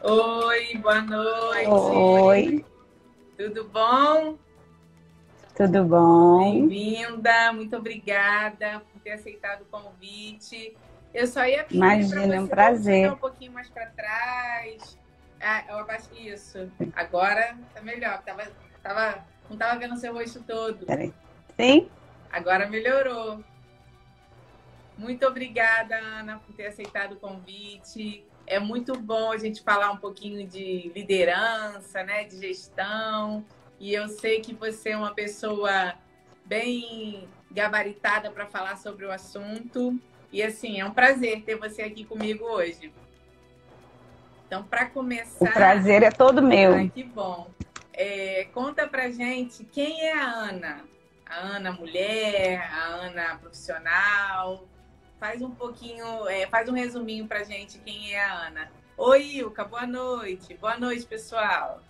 Oi, boa noite. Oi, Tudo bom? tudo bom? Bem-vinda. Muito obrigada por ter aceitado o convite. Eu só ia pedir para Imagina, é um você ou chegar um prazer. pouquinho mais para trás. Ah, eu abaixo isso. Agora tá melhor. Não tava vendo seu rosto todo. Peraí. Sim? Agora melhorou. Muito obrigada, Ana, por ter aceitado o convite. É muito bom a gente falar um pouquinho de liderança, né, de gestão. E eu sei que você é uma pessoa bem gabaritada para falar sobre o assunto. E assim, é um prazer ter você aqui comigo hoje. Então, para O começar, prazer é todo ai, meu. que bom. Conta pra gente quem é a Ana? A Ana mulher, a Ana profissional. Faz um pouquinho, faz um resuminho pra gente quem é a Ana. Oi, Ilka, boa noite. Boa noite, pessoal.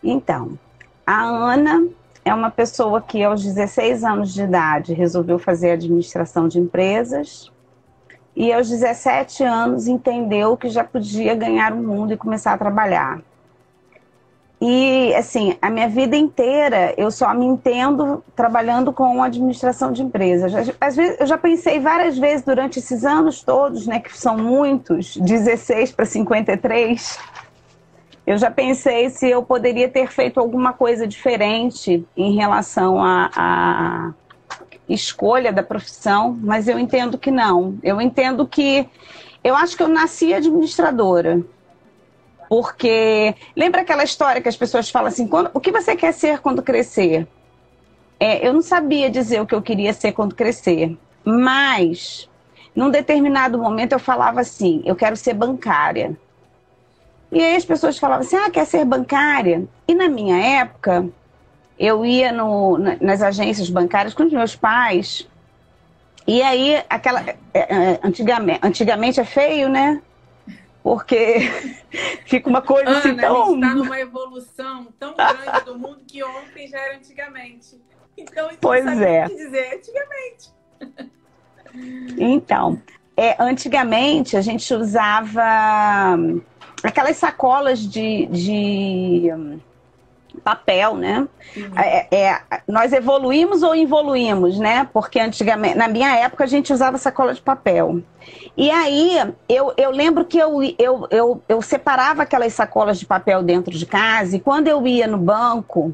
Então, a Ana é uma pessoa que aos 16 anos de idade resolveu fazer administração de empresas e aos 17 anos entendeu que já podia ganhar o mundo e começar a trabalhar. E, assim, a minha vida inteira eu só me entendo trabalhando com administração de empresas. Às vezes, eu já pensei várias vezes durante esses anos todos, né, que são muitos, 16 para 53, eu já pensei se eu poderia ter feito alguma coisa diferente em relação à escolha da profissão, mas eu entendo que não. Eu acho que eu nasci administradora. Porque lembra aquela história que as pessoas falam assim, o que você quer ser quando crescer? Eu não sabia dizer o que eu queria ser quando crescer, mas num determinado momento eu falava assim, eu quero ser bancária. E aí as pessoas falavam assim, quer ser bancária? E na minha época, eu ia nas agências bancárias com os meus pais, e aí antigamente é feio, né? Porque fica uma coisa assim Ana, a gente tão... está numa evolução tão grande do mundo que ontem já era antigamente. Então, a gente não Pois sabia o é. que dizer antigamente. Então, antigamente a gente usava aquelas sacolas de papel, né? Nós evoluímos ou evoluímos, né? Porque antigamente, na minha época, a gente usava sacola de papel. E aí, eu lembro que eu separava aquelas sacolas de papel dentro de casa e quando eu ia no banco,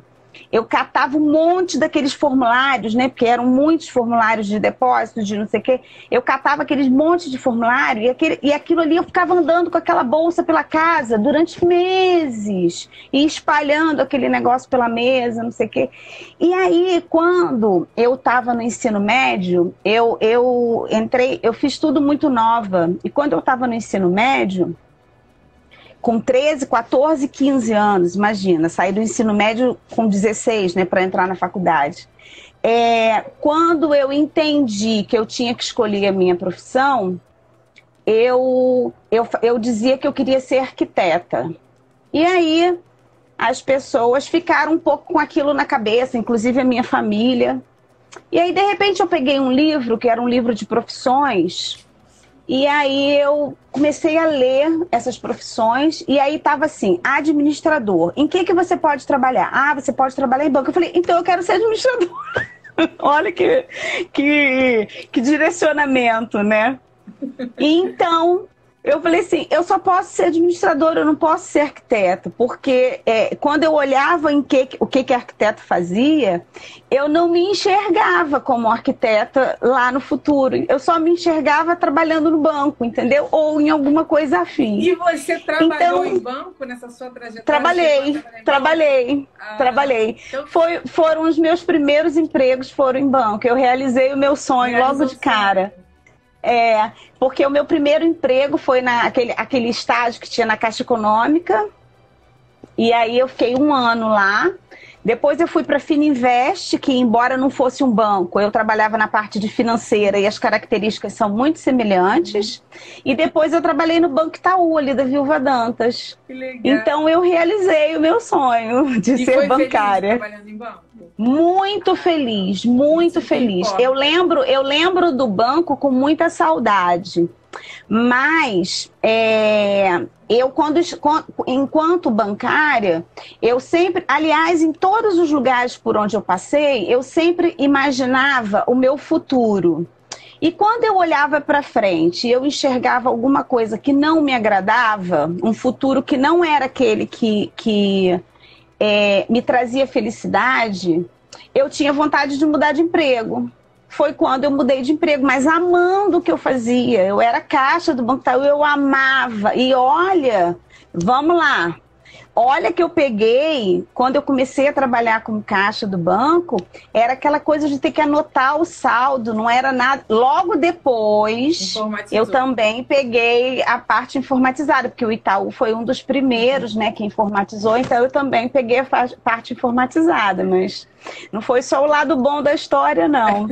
eu catava um monte daqueles formulários, né? Porque eram muitos formulários de depósito, de não sei o quê. Eu catava aqueles monte de formulário e aquilo ali eu ficava andando com aquela bolsa pela casa durante meses e espalhando aquele negócio pela mesa, não sei o quê. E aí, quando eu estava no ensino médio, eu fiz tudo muito nova. E quando eu estava no ensino médio, com 13, 14, 15 anos, imagina, saí do ensino médio com 16, né, para entrar na faculdade. Quando eu entendi que eu tinha que escolher a minha profissão, eu dizia que eu queria ser arquiteta. E aí as pessoas ficaram um pouco com aquilo na cabeça, inclusive a minha família. E aí, de repente, eu peguei um livro, que era um livro de profissões, e aí eu comecei a ler essas profissões e aí estava assim, administrador. Em que você pode trabalhar? Você pode trabalhar em banco. Eu falei, então eu quero ser administrador. Olha que direcionamento, né? E então eu falei assim, eu só posso ser administradora, eu não posso ser arquiteta, porque quando eu olhava o que arquiteto fazia, eu não me enxergava como arquiteta lá no futuro. Eu só me enxergava trabalhando no banco, entendeu? Ou em alguma coisa afim. E você trabalhou em banco nessa sua trajetória? Trabalhei. Então, Foram os meus primeiros empregos, foram em banco. Eu realizei o meu sonho logo de cara. Porque o meu primeiro emprego foi aquele estágio que tinha na Caixa Econômica. E aí eu fiquei um ano lá. Depois eu fui para a Fininvest, que embora não fosse um banco, eu trabalhava na parte de financeira e as características são muito semelhantes. E depois eu trabalhei no Banco Itaú, ali da Viúva Dantas. Que legal. Então eu realizei o meu sonho de ser bancária. Feliz trabalhando em banco? Muito feliz, muito feliz. Eu lembro do banco com muita saudade, mas enquanto bancária, eu sempre, aliás, em todos os lugares por onde eu passei, eu sempre imaginava o meu futuro. E quando eu olhava para frente, eu enxergava alguma coisa que não me agradava, um futuro que não era aquele que me trazia felicidade, eu tinha vontade de mudar de emprego. Foi quando eu mudei de emprego, mas amando o que eu fazia. Eu era caixa do Banco Itaú, eu amava. E olha, vamos lá. Olha que eu peguei, quando eu comecei a trabalhar como caixa do banco, era aquela coisa de ter que anotar o saldo, não era nada. Logo depois, eu também peguei a parte informatizada, porque o Itaú foi um dos primeiros, né, que informatizou, então eu também peguei a parte informatizada, mas não foi só o lado bom da história, não.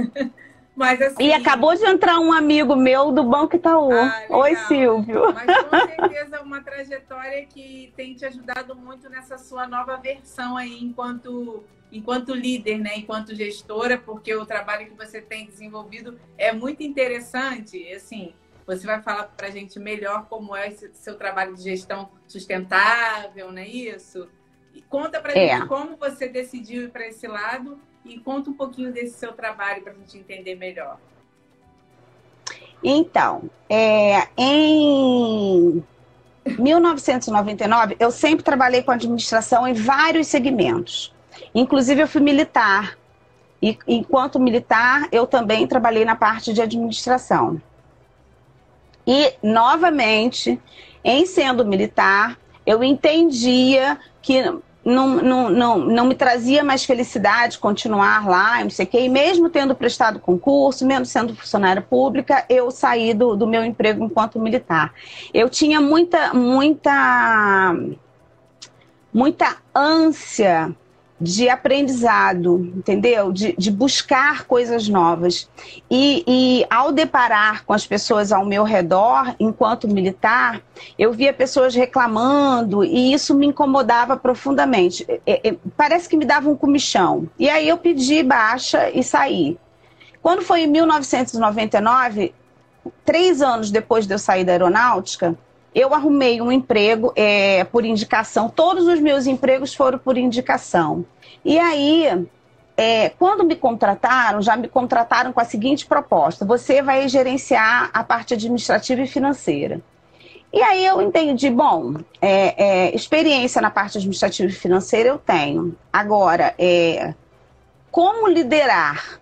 Mas, assim... E acabou de entrar um amigo meu do Banco Itaú. Oi, Silvio. Mas com certeza uma trajetória que tem te ajudado muito nessa sua nova versão aí enquanto líder, né? Enquanto gestora, porque o trabalho que você tem desenvolvido é muito interessante. Assim, você vai falar para a gente melhor como é esse seu trabalho de gestão sustentável, não é isso? E conta para a gente como você decidiu ir para esse lado. E conta um pouquinho desse seu trabalho para a gente entender melhor. Então, em 1999, eu sempre trabalhei com administração em vários segmentos. Inclusive, eu fui militar. E, enquanto militar, eu também trabalhei na parte de administração. E, novamente, em sendo militar, eu entendia que... Não me trazia mais felicidade continuar lá, não sei o quê. E mesmo tendo prestado concurso, mesmo sendo funcionária pública, eu saí do meu emprego enquanto militar. Eu tinha muita ânsia de aprendizado, entendeu? De buscar coisas novas. E ao deparar com as pessoas ao meu redor, enquanto militar, eu via pessoas reclamando e isso me incomodava profundamente. Parece que me dava um comichão. E aí eu pedi baixa e saí. Quando foi em 1999, 3 anos depois de eu sair da aeronáutica, eu arrumei um emprego por indicação. Todos os meus empregos foram por indicação. E aí, quando me contrataram, já me contrataram com a seguinte proposta: você vai gerenciar a parte administrativa e financeira. E aí eu entendi, bom, experiência na parte administrativa e financeira eu tenho. Agora, como liderar?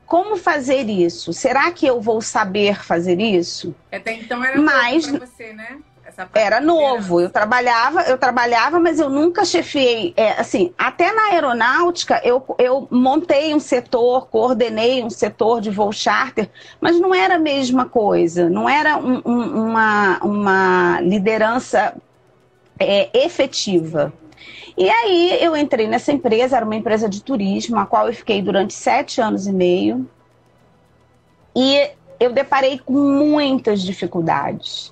Como fazer isso? Será que eu vou saber fazer isso? Até então era novo para você, né? Era novo. Eu trabalhava, mas eu nunca chefiei. Assim, até na aeronáutica, eu montei um setor, coordenei um setor de voo charter, mas não era a mesma coisa. Não era uma liderança efetiva. E aí eu entrei nessa empresa, era uma empresa de turismo, a qual eu fiquei durante 7 anos e meio. E eu deparei com muitas dificuldades.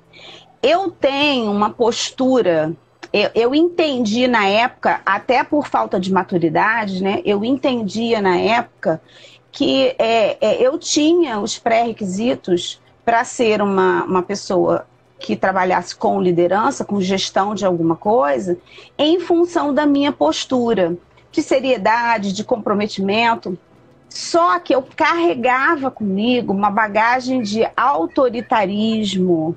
Eu tenho uma postura, eu entendi na época, até por falta de maturidade, né? Eu entendia na época que eu tinha os pré-requisitos para ser uma pessoa que trabalhasse com liderança, com gestão de alguma coisa, em função da minha postura de seriedade, de comprometimento. Só que eu carregava comigo uma bagagem de autoritarismo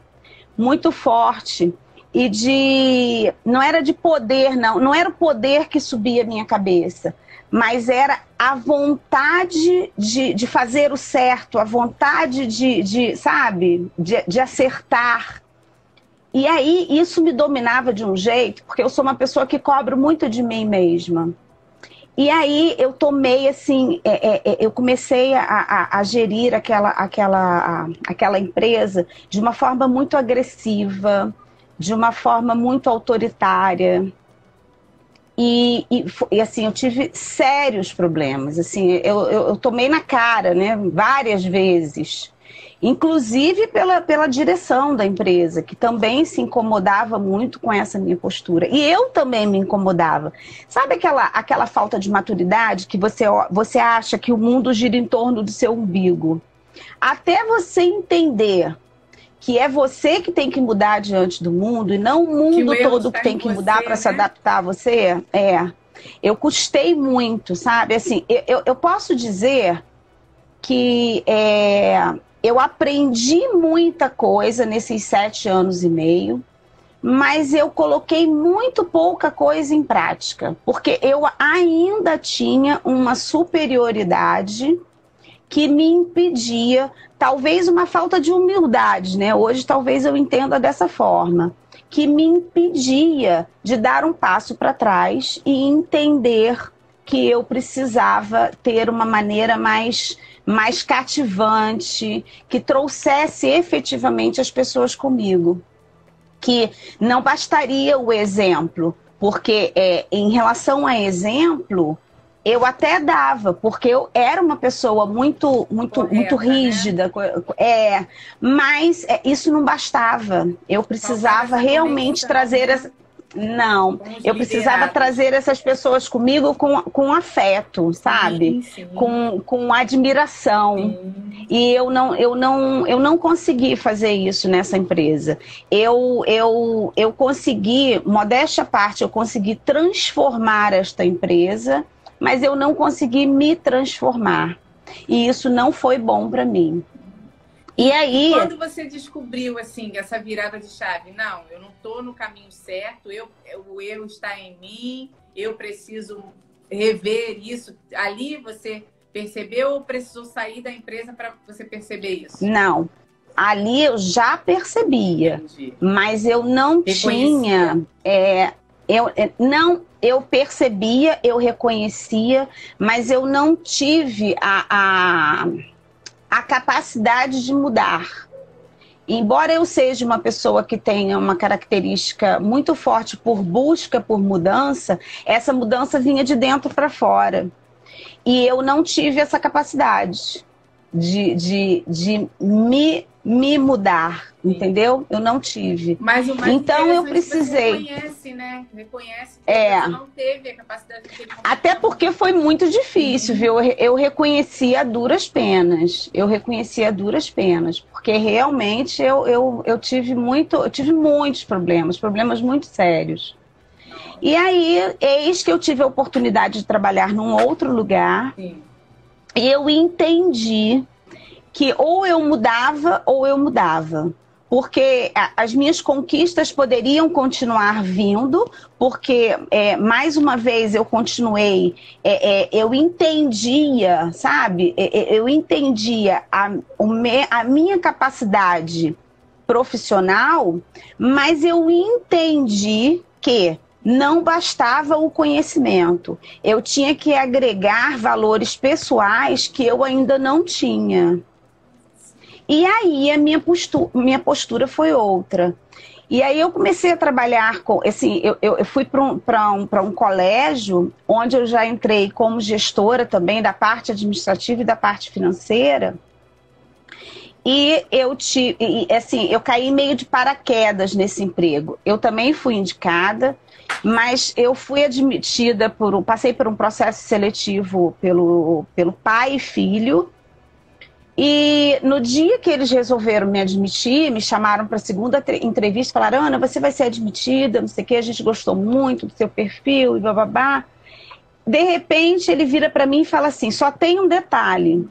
muito forte e não era de poder, não era o poder que subia a minha cabeça, mas era a vontade de fazer o certo, a vontade sabe, de acertar. E aí isso me dominava de um jeito, porque eu sou uma pessoa que cobro muito de mim mesma. E aí eu tomei assim, eu comecei a gerir aquela empresa de uma forma muito agressiva, de uma forma muito autoritária. E assim, eu tive sérios problemas. Assim, eu tomei na cara, né, várias vezes. Inclusive pela direção da empresa, que também se incomodava muito com essa minha postura. E eu também me incomodava. Sabe aquela falta de maturidade que você acha que o mundo gira em torno do seu umbigo? Até você entender que é você que tem que mudar diante do mundo e não o mundo todo que tem que mudar para se adaptar a você. Eu custei muito, sabe? Assim, eu posso dizer que eu aprendi muita coisa nesses 7 anos e meio, mas eu coloquei muito pouca coisa em prática, porque eu ainda tinha uma superioridade que me impedia, talvez uma falta de humildade, né? Hoje talvez eu entenda dessa forma, que me impedia de dar um passo para trás e entender que eu precisava ter uma maneira mais cativante, que trouxesse efetivamente as pessoas comigo. Que não bastaria o exemplo, porque em relação a exemplo, eu até dava, porque eu era uma pessoa muito rígida, né? Mas isso não bastava. Eu precisava realmente trazer Não, eu precisava trazer essas pessoas comigo com afeto, sabe? Sim. Com admiração. Sim. E eu não consegui fazer isso nessa empresa. Eu consegui, modéstia à parte, eu consegui transformar esta empresa, mas eu não consegui me transformar. E isso não foi bom para mim. E aí... Quando você descobriu, assim, essa virada de chave, não, eu não estou no caminho certo, o erro está em mim, eu preciso rever isso. Ali você percebeu ou precisou sair da empresa para você perceber isso? Não, ali eu já percebia. Entendi. Mas eu não tinha... Eu percebia, eu reconhecia, mas eu não tive a capacidade de mudar. Embora eu seja uma pessoa que tenha uma característica muito forte por busca, por mudança, essa mudança vinha de dentro para fora. E eu não tive essa capacidade de me mudar, entendeu? Eu não tive. Mas o mais então eu precisei. Você reconhece, né? Reconhece que você não teve a capacidade de ter. Até porque foi muito difícil, viu? Eu reconheci a duras penas. Porque realmente eu tive muitos problemas muito sérios. E aí, eis que eu tive a oportunidade de trabalhar num outro lugar. Sim. E eu entendi que ou eu mudava ou eu mudava. Porque as minhas conquistas poderiam continuar vindo, porque, mais uma vez, eu continuei, eu entendia, sabe? Eu entendia a minha capacidade profissional, mas eu entendi que não bastava o conhecimento. Eu tinha que agregar valores pessoais que eu ainda não tinha. E aí a minha postura foi outra. E aí eu comecei a trabalhar com... Assim, eu fui para um colégio onde eu já entrei como gestora também da parte administrativa e da parte financeira. E eu caí meio de paraquedas nesse emprego. Eu também fui indicada, mas eu fui admitida passei por um processo seletivo pelo pai e filho. E no dia que eles resolveram me admitir, me chamaram para a segunda entrevista, falaram: Ana, você vai ser admitida, não sei o que, a gente gostou muito do seu perfil e bababá. De repente ele vira para mim e fala assim: só tem um detalhe,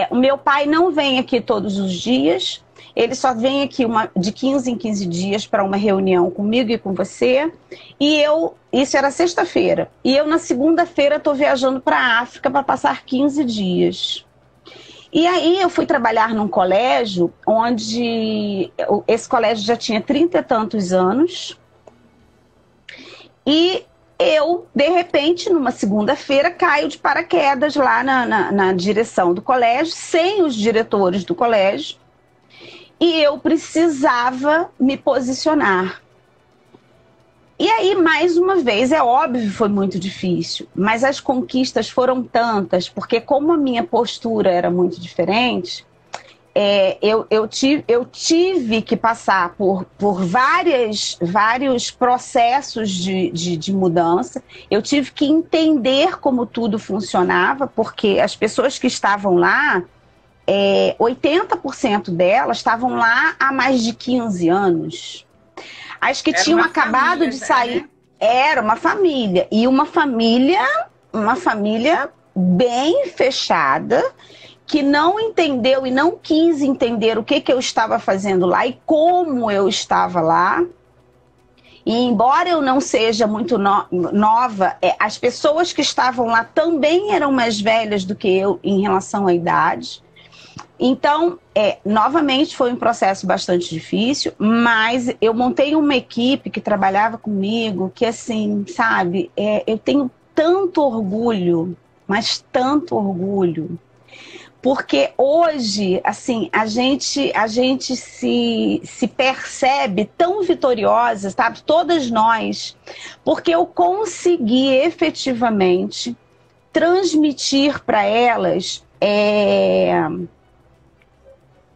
o meu pai não vem aqui todos os dias, ele só vem aqui de 15 em 15 dias para uma reunião comigo e com você, e isso era sexta-feira, e eu na segunda-feira estou viajando para a África para passar 15 dias. E aí eu fui trabalhar num colégio onde esse colégio já tinha 30 e tantos anos. E eu, de repente, numa segunda-feira, caio de paraquedas lá na direção do colégio, sem os diretores do colégio. E eu precisava me posicionar. E aí, mais uma vez, é óbvio, foi muito difícil, mas as conquistas foram tantas, porque como a minha postura era muito diferente, eu tive que passar por vários processos de mudança. Eu tive que entender como tudo funcionava, porque as pessoas que estavam lá, 80% delas estavam lá há mais de 15 anos. As que tinham acabado de sair, né? Era uma família. E uma família bem fechada, que não entendeu e não quis entender o que eu estava fazendo lá e como eu estava lá. E embora eu não seja muito nova, as pessoas que estavam lá também eram mais velhas do que eu em relação à idade. Então, novamente foi um processo bastante difícil, mas eu montei uma equipe que trabalhava comigo, que assim, sabe, eu tenho tanto orgulho, mas tanto orgulho, porque hoje, assim, a gente se percebe tão vitoriosa, sabe, todas nós, porque eu consegui efetivamente transmitir para elas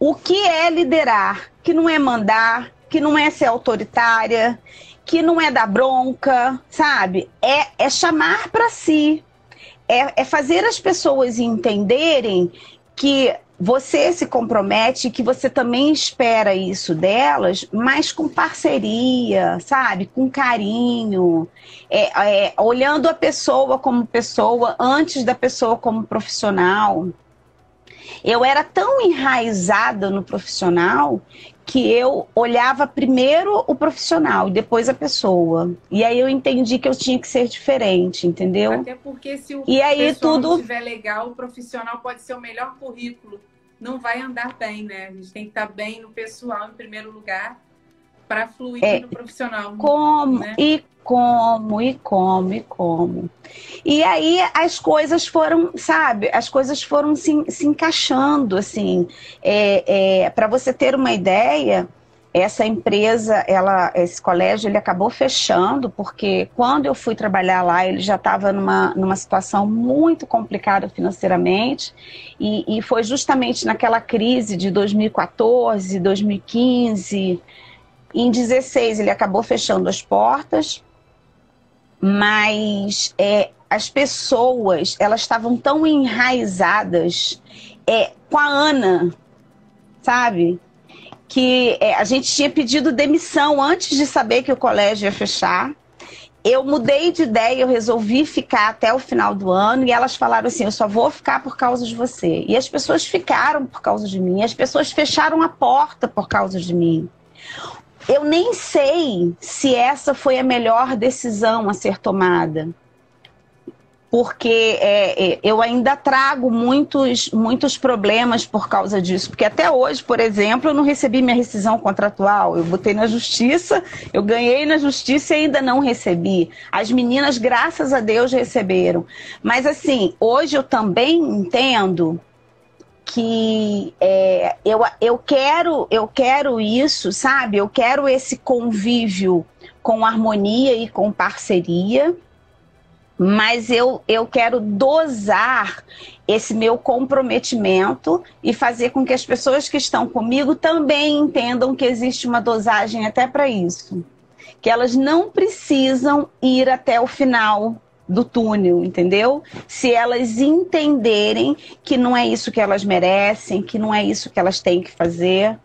o que é liderar, que não é mandar, que não é ser autoritária, que não é dar bronca, sabe? É chamar para si, é fazer as pessoas entenderem que você se compromete, que você também espera isso delas, mas com parceria, sabe? Com carinho, olhando a pessoa como pessoa antes da pessoa como profissional. Eu era tão enraizada no profissional que eu olhava primeiro o profissional e depois a pessoa. E aí eu entendi que eu tinha que ser diferente, entendeu? Até porque se o pessoal não estiver legal, o profissional pode ser o melhor currículo. Não vai andar bem, né? A gente tem que estar bem no pessoal em primeiro lugar para fluir no profissional. Como? Né? Como? E aí as coisas foram, sabe, as coisas foram se encaixando, assim. Para você ter uma ideia, essa empresa, esse colégio, ele acabou fechando, porque quando eu fui trabalhar lá, ele já estava numa situação muito complicada financeiramente, e foi justamente naquela crise de 2014, 2015... Em 2016 ele acabou fechando as portas, mas as pessoas, elas estavam tão enraizadas com a Ana, sabe? Que a gente tinha pedido demissão antes de saber que o colégio ia fechar. Eu mudei de ideia, eu resolvi ficar até o final do ano, e elas falaram assim, eu só vou ficar por causa de você. E as pessoas ficaram por causa de mim, as pessoas fecharam a porta por causa de mim. Eu nem sei se essa foi a melhor decisão a ser tomada, porque eu ainda trago muitos problemas por causa disso, porque até hoje, por exemplo, eu não recebi minha rescisão contratual, eu botei na justiça, eu ganhei na justiça e ainda não recebi. As meninas, graças a Deus, receberam. Mas assim, hoje eu também entendo que eu quero isso, sabe? Eu quero esse convívio com harmonia e com parceria, mas eu quero dosar esse meu comprometimento e fazer com que as pessoas que estão comigo também entendam que existe uma dosagem até para isso. Que elas não precisam ir até o final do túnel, entendeu? Se elas entenderem que não é isso que elas merecem, que não é isso que elas têm que fazer.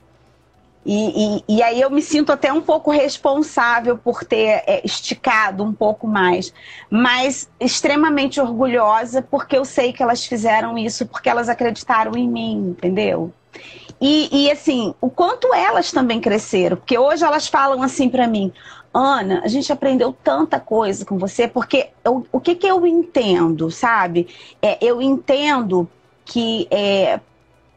E aí eu me sinto até um pouco responsável por ter esticado um pouco mais, mas extremamente orgulhosa porque eu sei que elas fizeram isso porque elas acreditaram em mim, entendeu? E assim, o quanto elas também cresceram, porque hoje elas falam assim pra mim, Ana, a gente aprendeu tanta coisa com você, porque o que eu entendo, sabe? Eu entendo que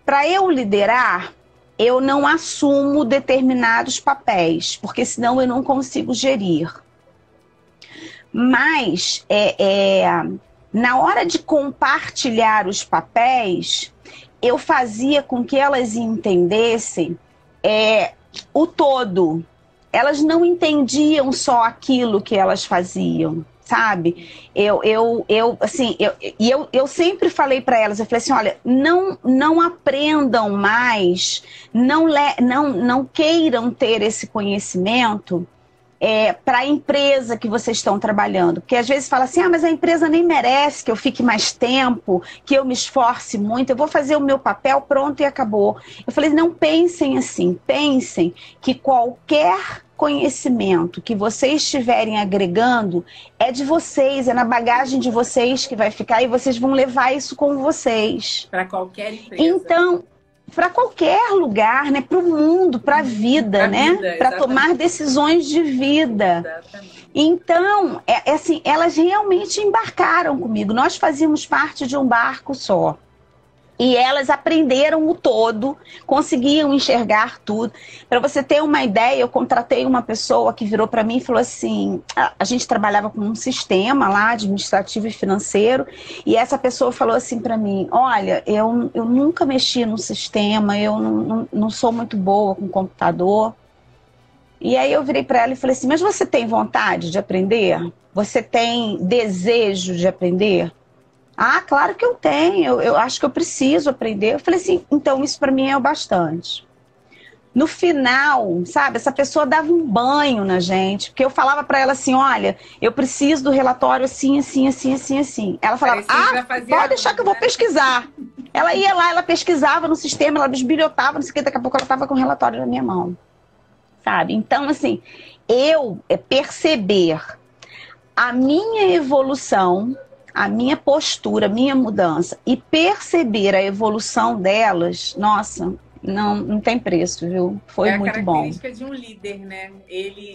para eu liderar, eu não assumo determinados papéis, porque senão eu não consigo gerir. Mas, na hora de compartilhar os papéis, eu fazia com que elas entendessem o todo. Elas não entendiam só aquilo que elas faziam, sabe? Eu sempre falei para elas, eu falei assim, olha, não aprendam mais, não queiram ter esse conhecimento para a empresa que vocês estão trabalhando. Porque às vezes fala assim, mas a empresa nem merece que eu fique mais tempo, que eu me esforce muito, eu vou fazer o meu papel, pronto e acabou. Eu falei, não pensem assim, pensem que qualquer conhecimento que vocês estiverem agregando é de vocês, é na bagagem de vocês que vai ficar e vocês vão levar isso com vocês. Para qualquer empresa. Então, para qualquer lugar, né? Para o mundo, para a vida, né? Para tomar decisões de vida. Exatamente. Então, assim, elas realmente embarcaram comigo. Nós fazíamos parte de um barco só. E elas aprenderam o todo, conseguiam enxergar tudo. Para você ter uma ideia, eu contratei uma pessoa que virou para mim e falou assim, a gente trabalhava com um sistema lá, administrativo e financeiro, e essa pessoa falou assim para mim, olha, eu nunca mexi no sistema, eu não sou muito boa com computador. E aí eu virei para ela e falei assim, mas você tem vontade de aprender? Você tem desejo de aprender? Ah, claro que eu tenho, eu acho que eu preciso aprender. Eu falei assim, então isso para mim é o bastante. No final, sabe, essa pessoa dava um banho na gente, porque eu falava para ela assim, olha, eu preciso do relatório assim, assim, assim, assim, assim. Ela falava, pode deixar que eu vou pesquisar. Ela ia lá, ela pesquisava no sistema, ela bisbilhotava, não sei o que, daqui a pouco ela estava com o relatório na minha mão, sabe? Então, assim, perceber a minha evolução, a minha postura, a minha mudança e perceber a evolução delas, nossa, não tem preço, viu? Foi muito bom. É a característica de um líder, né? Ele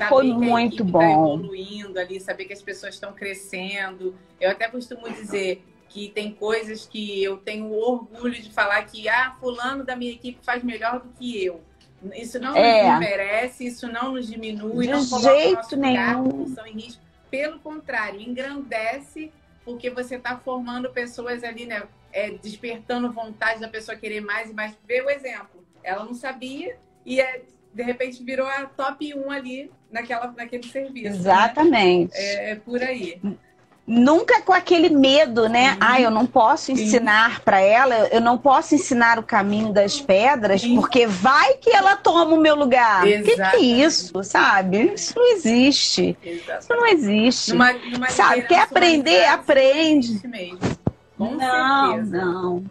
foi muito bom. Tá evoluindo ali, saber que as pessoas estão crescendo. Eu até costumo dizer que tem coisas que eu tenho orgulho de falar que fulano da minha equipe faz melhor do que eu. Isso não nos desmerece, isso não nos diminui, não coloca o nosso lugar, posição em risco. Pelo contrário, engrandece, porque você está formando pessoas ali, né? Despertando vontade da pessoa querer mais e mais. Vê o exemplo. Ela não sabia e de repente virou a top 1 ali naquele serviço. Exatamente. Né? É por aí. Nunca com aquele medo, né? Eu não posso ensinar para ela, eu não posso ensinar o caminho das pedras, porque vai que ela toma o meu lugar. O que é isso, sabe? Isso não existe. Exatamente. Isso não existe. Sabe? Quer aprender? Aprende. Mesmo. Com certeza. Não.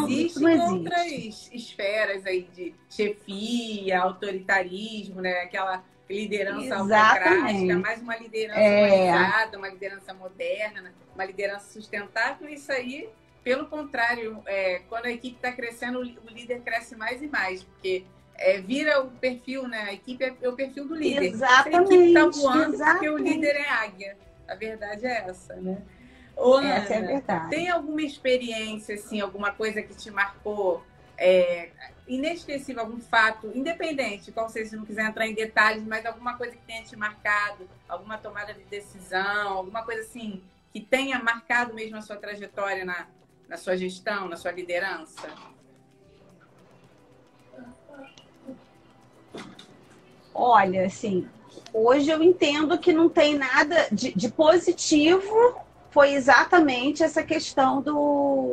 Existem outras esferas aí de chefia, autoritarismo, né? Aquela liderança autocrática, mais uma liderança humanizada, uma liderança moderna, uma liderança sustentável. Isso aí, pelo contrário, quando a equipe está crescendo, o líder cresce mais e mais, porque vira o perfil, né? A equipe é o perfil do líder. Exatamente. A equipe está voando porque o líder é águia. A verdade é essa, né? Ô, Ana, essa é a verdade. Tem alguma experiência, assim, alguma coisa que te marcou inesquecível, algum fato, independente, qual seja, se não quiser entrar em detalhes, mas alguma coisa que tenha te marcado, alguma tomada de decisão, alguma coisa assim, que tenha marcado mesmo a sua trajetória na sua gestão, na sua liderança? Olha, assim, hoje eu entendo que não tem nada de positivo, foi exatamente essa questão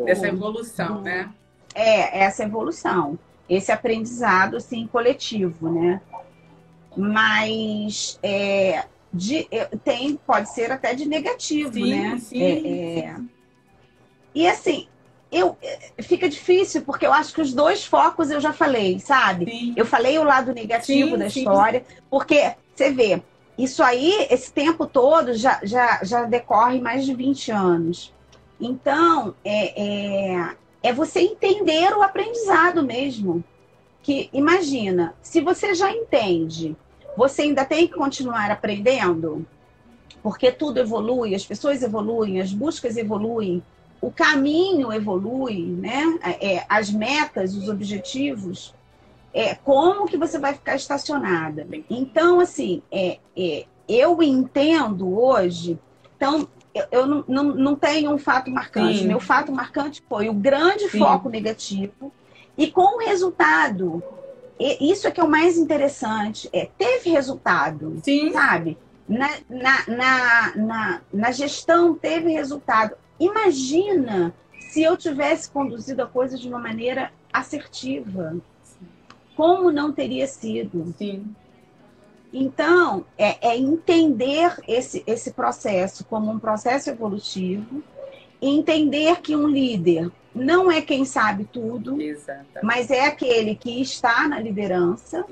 dessa evolução, né? Essa evolução, esse aprendizado assim, coletivo, né? Mas pode ser até de negativo, né? Sim. E assim, fica difícil, porque eu acho que os dois focos eu já falei, sabe? Sim. Eu falei o lado negativo da história, porque você vê, isso aí, esse tempo todo já decorre mais de 20 anos. Então, é você entender o aprendizado mesmo. Que, imagina, se você já entende, você ainda tem que continuar aprendendo, porque tudo evolui, as pessoas evoluem, as buscas evoluem, o caminho evolui, né? As metas, os objetivos, como que você vai ficar estacionada. Então, assim, eu entendo hoje, então, eu não tenho um fato marcante. Sim. Meu fato marcante foi o grande foco negativo e com o resultado. Isso é que é o mais interessante. Teve resultado, sabe? Na gestão teve resultado. Imagina se eu tivesse conduzido a coisa de uma maneira assertiva. Como não teria sido? Sim. Então, é entender esse processo como um processo evolutivo, entender que um líder não é quem sabe tudo, Exatamente. mas é aquele que está na liderança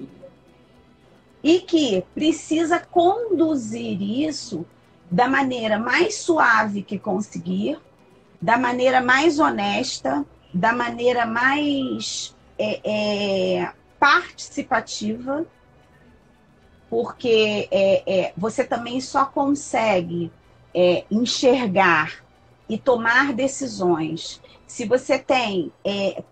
e que precisa conduzir isso da maneira mais suave que conseguir, da maneira mais honesta, da maneira mais participativa, porque você também só consegue enxergar e tomar decisões se você tem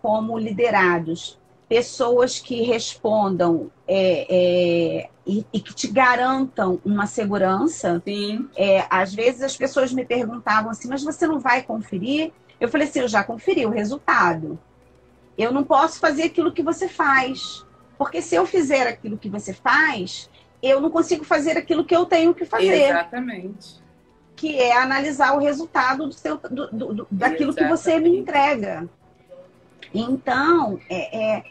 como liderados pessoas que respondam e que te garantam uma segurança. Sim. Às vezes as pessoas me perguntavam assim, mas você não vai conferir? Eu falei assim, eu já conferi o resultado. Eu não posso fazer aquilo que você faz. Porque se eu fizer aquilo que você faz, eu não consigo fazer aquilo que eu tenho que fazer. Exatamente. Que é analisar o resultado daquilo que você me entrega. Então, é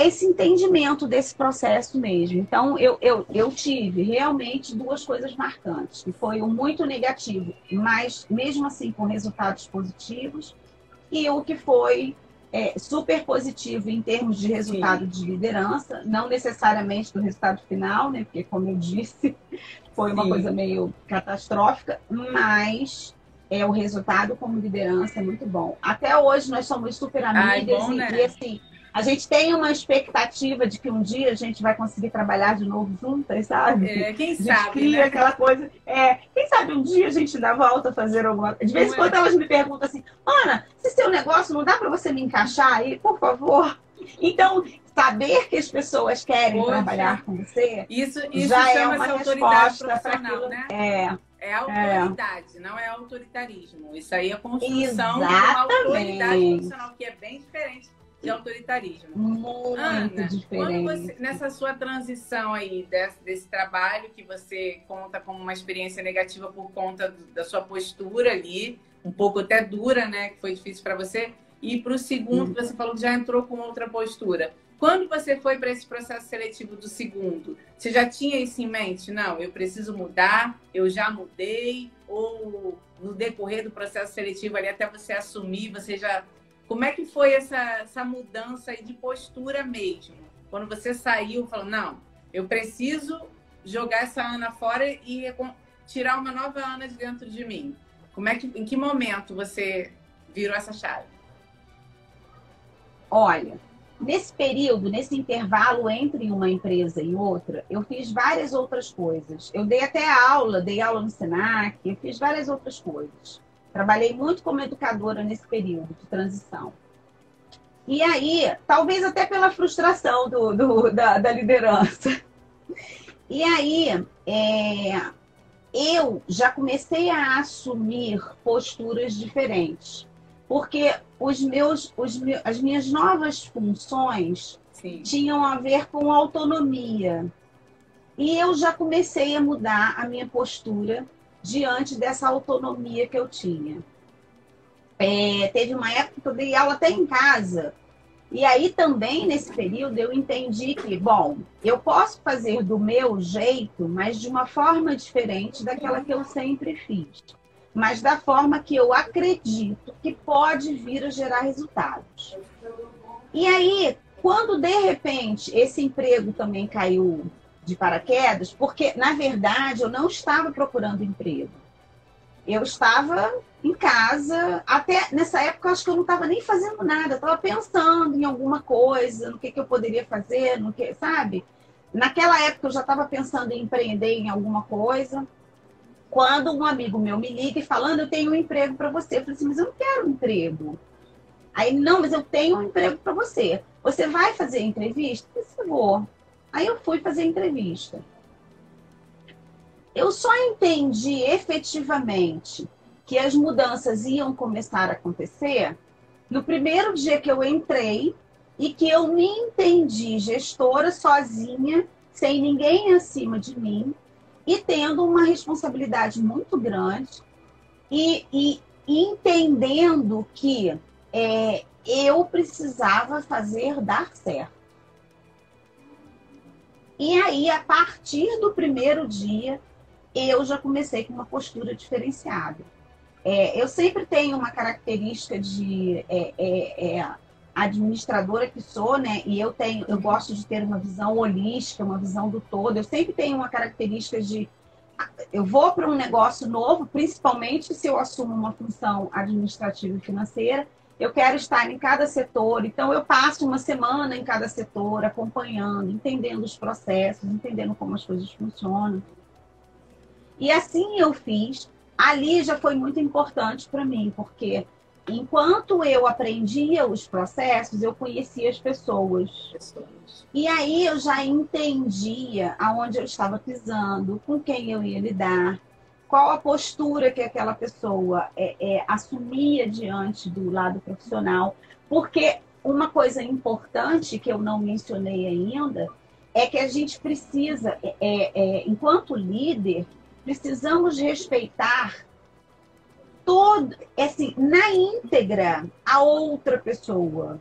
esse entendimento desse processo mesmo. Então, eu tive realmente duas coisas marcantes, que foi o muito negativo, mas mesmo assim com resultados positivos, e o que foi super positivo em termos de resultado de liderança, não necessariamente do resultado final, né? Porque, como eu disse, foi uma coisa meio catastrófica, mas o resultado como liderança é muito bom. Até hoje nós somos super amigas e assim, a gente tem uma expectativa de que um dia a gente vai conseguir trabalhar de novo juntas, sabe? Quem sabe, a gente cria aquela coisa. Quem sabe um dia a gente dá volta a fazer alguma coisa. De vez em quando elas me perguntam assim, Ana, se seu negócio não dá para você me encaixar aí, por favor? Então, saber que as pessoas querem trabalhar com você, isso já é uma resposta para aquilo. Né? É autoridade, não é autoritarismo. Isso aí é construção de uma autoridade profissional, que é bem diferente de autoritarismo. Muito Ana, diferente. Nessa sua transição aí, desse trabalho que você conta como uma experiência negativa por conta da sua postura ali, um pouco até dura, né? Que foi difícil para você. E para o segundo, você falou que já entrou com outra postura. Quando você foi para esse processo seletivo do segundo, você já tinha isso em mente? Não, eu preciso mudar, eu já mudei, ou no decorrer do processo seletivo ali, até você assumir, você já... Como é que foi essa mudança aí de postura mesmo? Quando você saiu, falou, não, eu preciso jogar essa Ana fora e tirar uma nova Ana de dentro de mim. Em que momento você virou essa chave? Olha, nesse período, nesse intervalo entre uma empresa e outra, eu fiz várias outras coisas. Eu dei aula no Senac, eu fiz várias outras coisas. Trabalhei muito como educadora nesse período de transição. E aí, talvez até pela frustração da liderança. E aí, eu já comecei a assumir posturas diferentes. Porque as minhas novas funções tinham a ver com autonomia. E eu já comecei a mudar a minha postura diante dessa autonomia que eu tinha. Teve uma época que eu dei aula até em casa. E aí também, nesse período, eu entendi que, bom, eu posso fazer do meu jeito, mas de uma forma diferente daquela que eu sempre fiz. Mas da forma que eu acredito que pode vir a gerar resultados. E aí, quando de repente esse emprego também caiu de paraquedas, porque na verdade eu não estava procurando emprego. Eu estava em casa, até nessa época eu acho que eu não estava nem fazendo nada, eu estava pensando em alguma coisa, no que eu poderia fazer, sabe? Naquela época eu já estava pensando em empreender em alguma coisa. Quando um amigo meu me liga e falando, eu tenho um emprego para você. Eu falei assim, mas eu não quero um emprego. Aí, não, mas eu tenho um emprego para você. Você vai fazer entrevista? Eu disse, vou. Aí eu fui fazer entrevista. Eu só entendi efetivamente que as mudanças iam começar a acontecer no primeiro dia que eu entrei e que eu me entendi gestora sozinha, sem ninguém acima de mim, e tendo uma responsabilidade muito grande e entendendo que eu precisava fazer dar certo. E aí, a partir do primeiro dia, eu já comecei com uma postura diferenciada. Eu sempre tenho uma característica de administradora que sou, né? E eu gosto de ter uma visão holística, uma visão do todo. Eu sempre tenho uma característica de eu vou para um negócio novo, principalmente se eu assumo uma função administrativa e financeira, eu quero estar em cada setor. Então, eu passo uma semana em cada setor, acompanhando, entendendo os processos, entendendo como as coisas funcionam. E assim eu fiz. Ali já foi muito importante para mim, porque enquanto eu aprendia os processos, eu conhecia as pessoas. E aí eu já entendia aonde eu estava pisando, com quem eu ia lidar, qual a postura que aquela pessoa assumia diante do lado profissional. Porque uma coisa importante que eu não mencionei ainda é que a gente precisa, enquanto líder, precisamos respeitar todo, assim, na íntegra, a outra pessoa,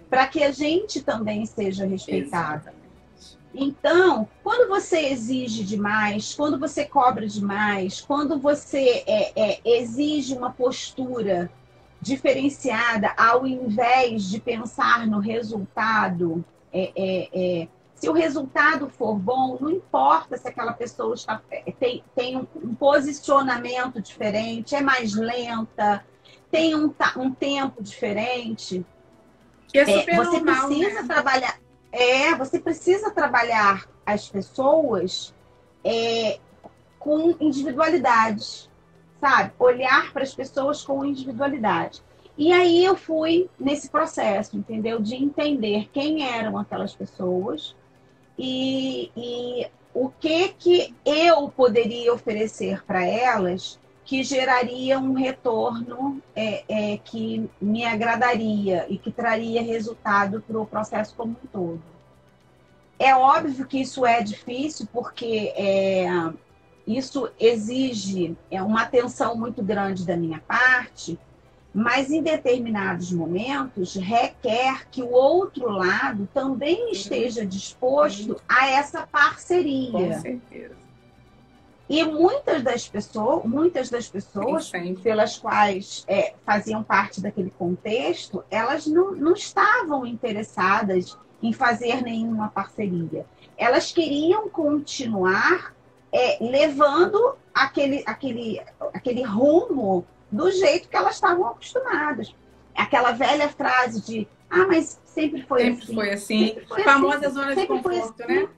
para que a gente também seja respeitado. Exatamente. Então, quando você exige demais, quando você cobra demais, quando você exige uma postura diferenciada, ao invés de pensar no resultado, se o resultado for bom, não importa se aquela pessoa tem um posicionamento diferente, é mais lenta, tem um tempo diferente. Que é super você normal, precisa, né? trabalhar. Você precisa trabalhar as pessoas com individualidade, sabe? Olhar para as pessoas com individualidade. E aí eu fui nesse processo, entendeu? De entender quem eram aquelas pessoas e o que eu poderia oferecer para elas que geraria um retorno que me agradaria e que traria resultado para o processo como um todo. É óbvio que isso é difícil, porque isso exige uma atenção muito grande da minha parte, mas em determinados momentos requer que o outro lado também esteja disposto a essa parceria. Com certeza. E muitas das pessoas pelas quais faziam parte daquele contexto, elas não estavam interessadas em fazer nenhuma parceria. Elas queriam continuar levando aquele rumo do jeito que elas estavam acostumadas. Aquela velha frase de mas sempre foi assim. Foi assim. Sempre foi famosa assim. Zona de conforto, assim, né?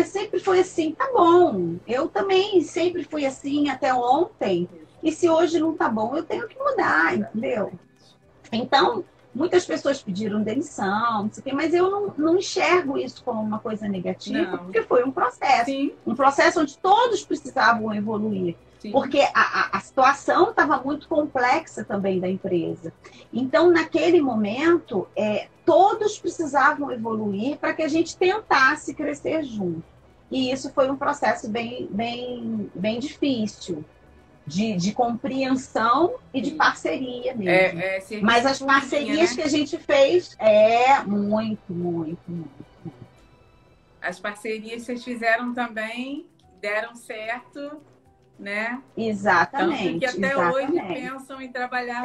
Sempre foi assim. Tá bom. Eu também sempre fui assim até ontem. E se hoje não tá bom, eu tenho que mudar, entendeu? Então, muitas pessoas pediram demissão, não sei o quê, mas eu não enxergo isso como uma coisa negativa, porque foi um processo. Sim. Um processo onde todos precisavam evoluir. Sim. Porque a situação estava muito complexa também da empresa. Então, naquele momento, todos precisavam evoluir para que a gente tentasse crescer junto. E isso foi um processo bem difícil, de compreensão e de parceria mesmo. Mas as parcerias, né, que a gente fez, muito. As parcerias que vocês fizeram também deram certo, né? Exatamente. Tanto que até hoje pensam em trabalhar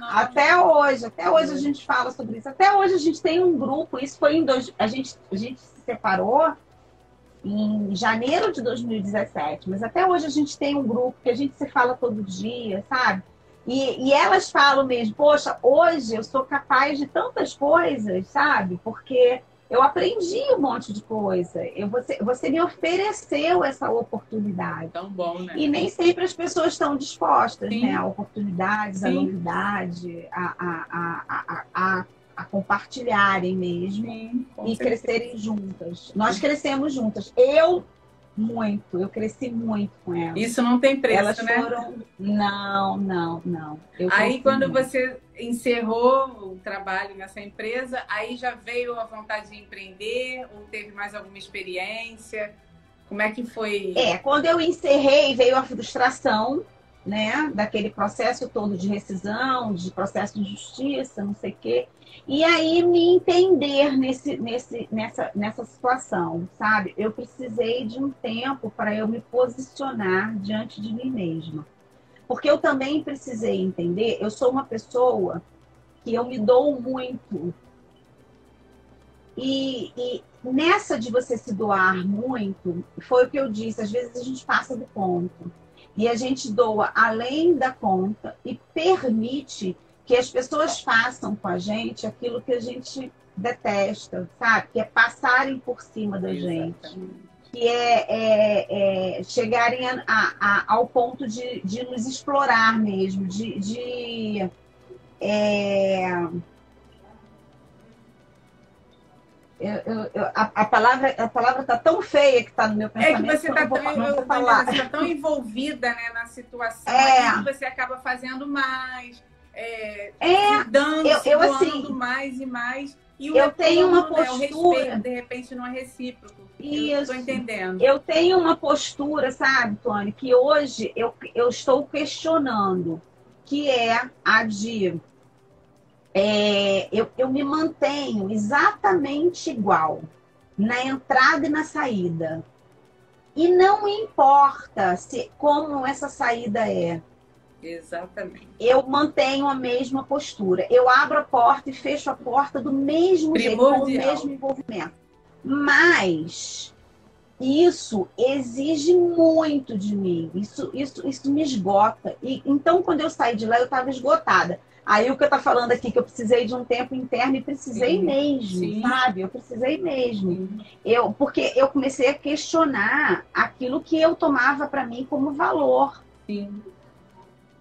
até hoje a gente fala sobre isso. Até hoje a gente tem um grupo, isso foi a gente se separou em janeiro de 2017, mas até hoje a gente tem um grupo que a gente se fala todo dia, sabe? E elas falam mesmo, poxa, hoje eu sou capaz de tantas coisas, sabe? Porque eu aprendi um monte de coisa. Você me ofereceu essa oportunidade. Tão bom, né? E nem sempre as pessoas estão dispostas, Sim. né? A oportunidades, a novidade, a compartilharem mesmo. Sim, e crescerem juntas. Nós crescemos juntas. Eu cresci muito com elas. Isso não tem preço, elas né? Foram... Não. Aí, quando você encerrou o trabalho nessa empresa, aí já veio a vontade de empreender ou teve mais alguma experiência? Como é que foi? Quando eu encerrei, veio a frustração, né? Daquele processo todo de rescisão, de processo de justiça, não sei o quê. E aí me entender nessa situação, sabe? Eu precisei de um tempo para eu me posicionar diante de mim mesma. Porque eu também precisei entender, eu sou uma pessoa que eu me dou muito. E nessa de você se doar muito, foi o que eu disse, às vezes a gente passa do ponto. E a gente doa além da conta e permite que as pessoas façam com a gente aquilo que a gente detesta, sabe? Que é passarem por cima da gente. Que chegarem ao ponto de nos explorar mesmo, a palavra tá tão feia que está no meu pensamento. É que você está tão envolvida, né, na situação que você acaba fazendo mais, doando mais e mais. E eu tenho uma postura. O respeito, de repente, não é recíproco. Isso. Eu estou entendendo. Eu tenho uma postura, sabe, Tony, que hoje eu estou questionando, que é a de. Eu me mantenho exatamente igual na entrada e na saída. E não importa como essa saída é. Exatamente. Eu mantenho a mesma postura. Eu abro a porta e fecho a porta do mesmo jeito, com o mesmo envolvimento. Mas isso exige muito de mim. Isso me esgota. E, então, quando eu saí de lá, eu estava esgotada. Aí o que eu tô falando aqui, que eu precisei de um tempo interno e precisei mesmo, sabe? Eu precisei mesmo. Porque eu comecei a questionar aquilo que eu tomava para mim como valor. Sim.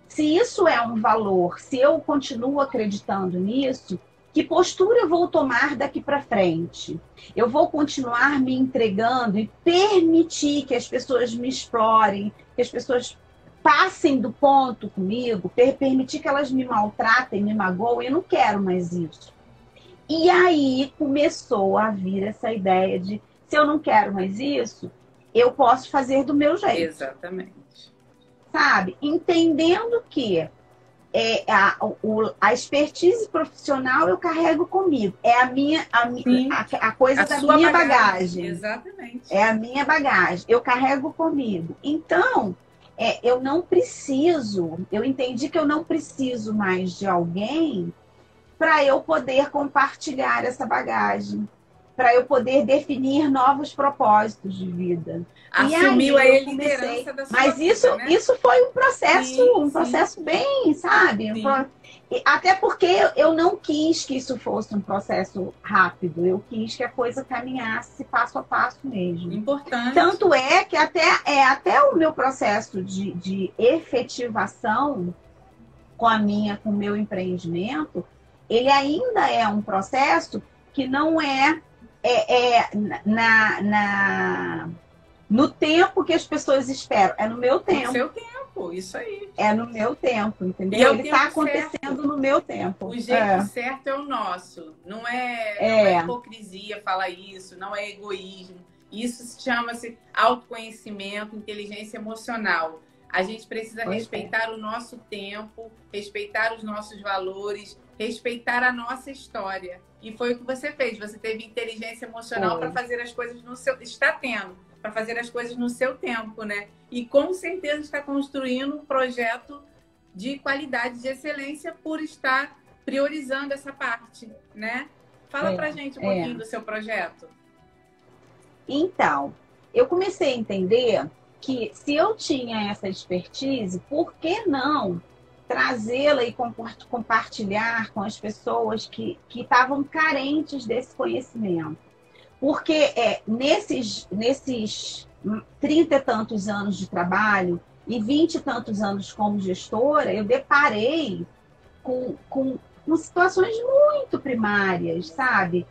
Se isso é um valor, se eu continuo acreditando nisso, que postura eu vou tomar daqui para frente? Eu vou continuar me entregando e permitir que as pessoas me explorem, que as pessoas passem do ponto comigo, permitir que elas me maltratem, me magoem, eu não quero mais isso. E aí começou a vir essa ideia de, se eu não quero mais isso, eu posso fazer do meu jeito. Exatamente. Sabe? Entendendo que a expertise profissional eu carrego comigo. É a coisa da minha bagagem. Exatamente. É a minha bagagem. Eu carrego comigo. Então, eu não preciso, eu entendi que eu não preciso mais de alguém para eu poder compartilhar essa bagagem, para eu poder definir novos propósitos de vida. Assumiu aí a liderança da sua Mas vida, né? isso foi um processo bem, sabe? Até porque eu não quis que isso fosse um processo rápido, eu quis que a coisa caminhasse passo a passo mesmo. Importante. Tanto é que até o meu processo de efetivação com o meu empreendimento, ele ainda é um processo que não no tempo que as pessoas esperam. É no meu tempo. No seu tempo, isso aí. É no meu tempo, entendeu? Ele está acontecendo no meu tempo. O jeito certo é o nosso. Não é hipocrisia falar isso, não é egoísmo. Isso chama-se autoconhecimento, inteligência emocional. A gente precisa respeitar o nosso tempo, respeitar os nossos valores, respeitar a nossa história. E foi o que você fez. Você teve inteligência emocional para fazer as coisas no seu... Está tendo. Para fazer as coisas no seu tempo, né? E com certeza está construindo um projeto de qualidade, de excelência por estar priorizando essa parte, né? Fala pra gente um pouquinho do seu projeto. Então, eu comecei a entender que se eu tinha essa expertise, por que não trazê-la e compartilhar com as pessoas que estavam carentes desse conhecimento? Porque nesses 30 e tantos anos de trabalho e 20 e tantos anos como gestora, eu deparei com situações muito primárias, sabe?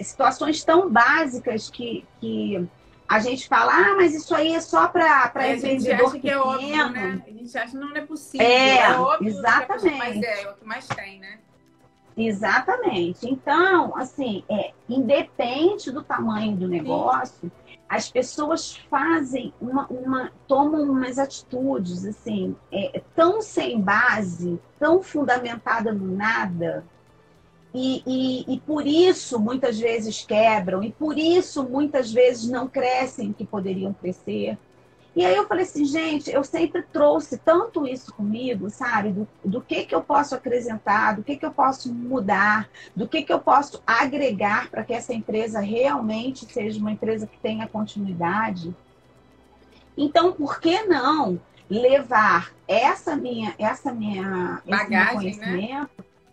Situações tão básicas que a gente fala, mas isso aí é só para empreendedor pequeno. Que é óbvio, né? A gente acha que não é possível. É óbvio, exatamente. Mas é o que mais tem, né? Exatamente. Então, assim, independe do tamanho do negócio, as pessoas fazem tomam umas atitudes, assim, tão sem base, tão fundamentada no nada, e por isso muitas vezes quebram, e por isso muitas vezes não crescem o que poderiam crescer. E aí eu falei assim, gente, eu sempre trouxe tanto isso comigo, sabe? Do que eu posso acrescentar, do que eu posso mudar, do que eu posso agregar para que essa empresa realmente seja uma empresa que tenha continuidade. Então, por que não levar esse meu conhecimento, né?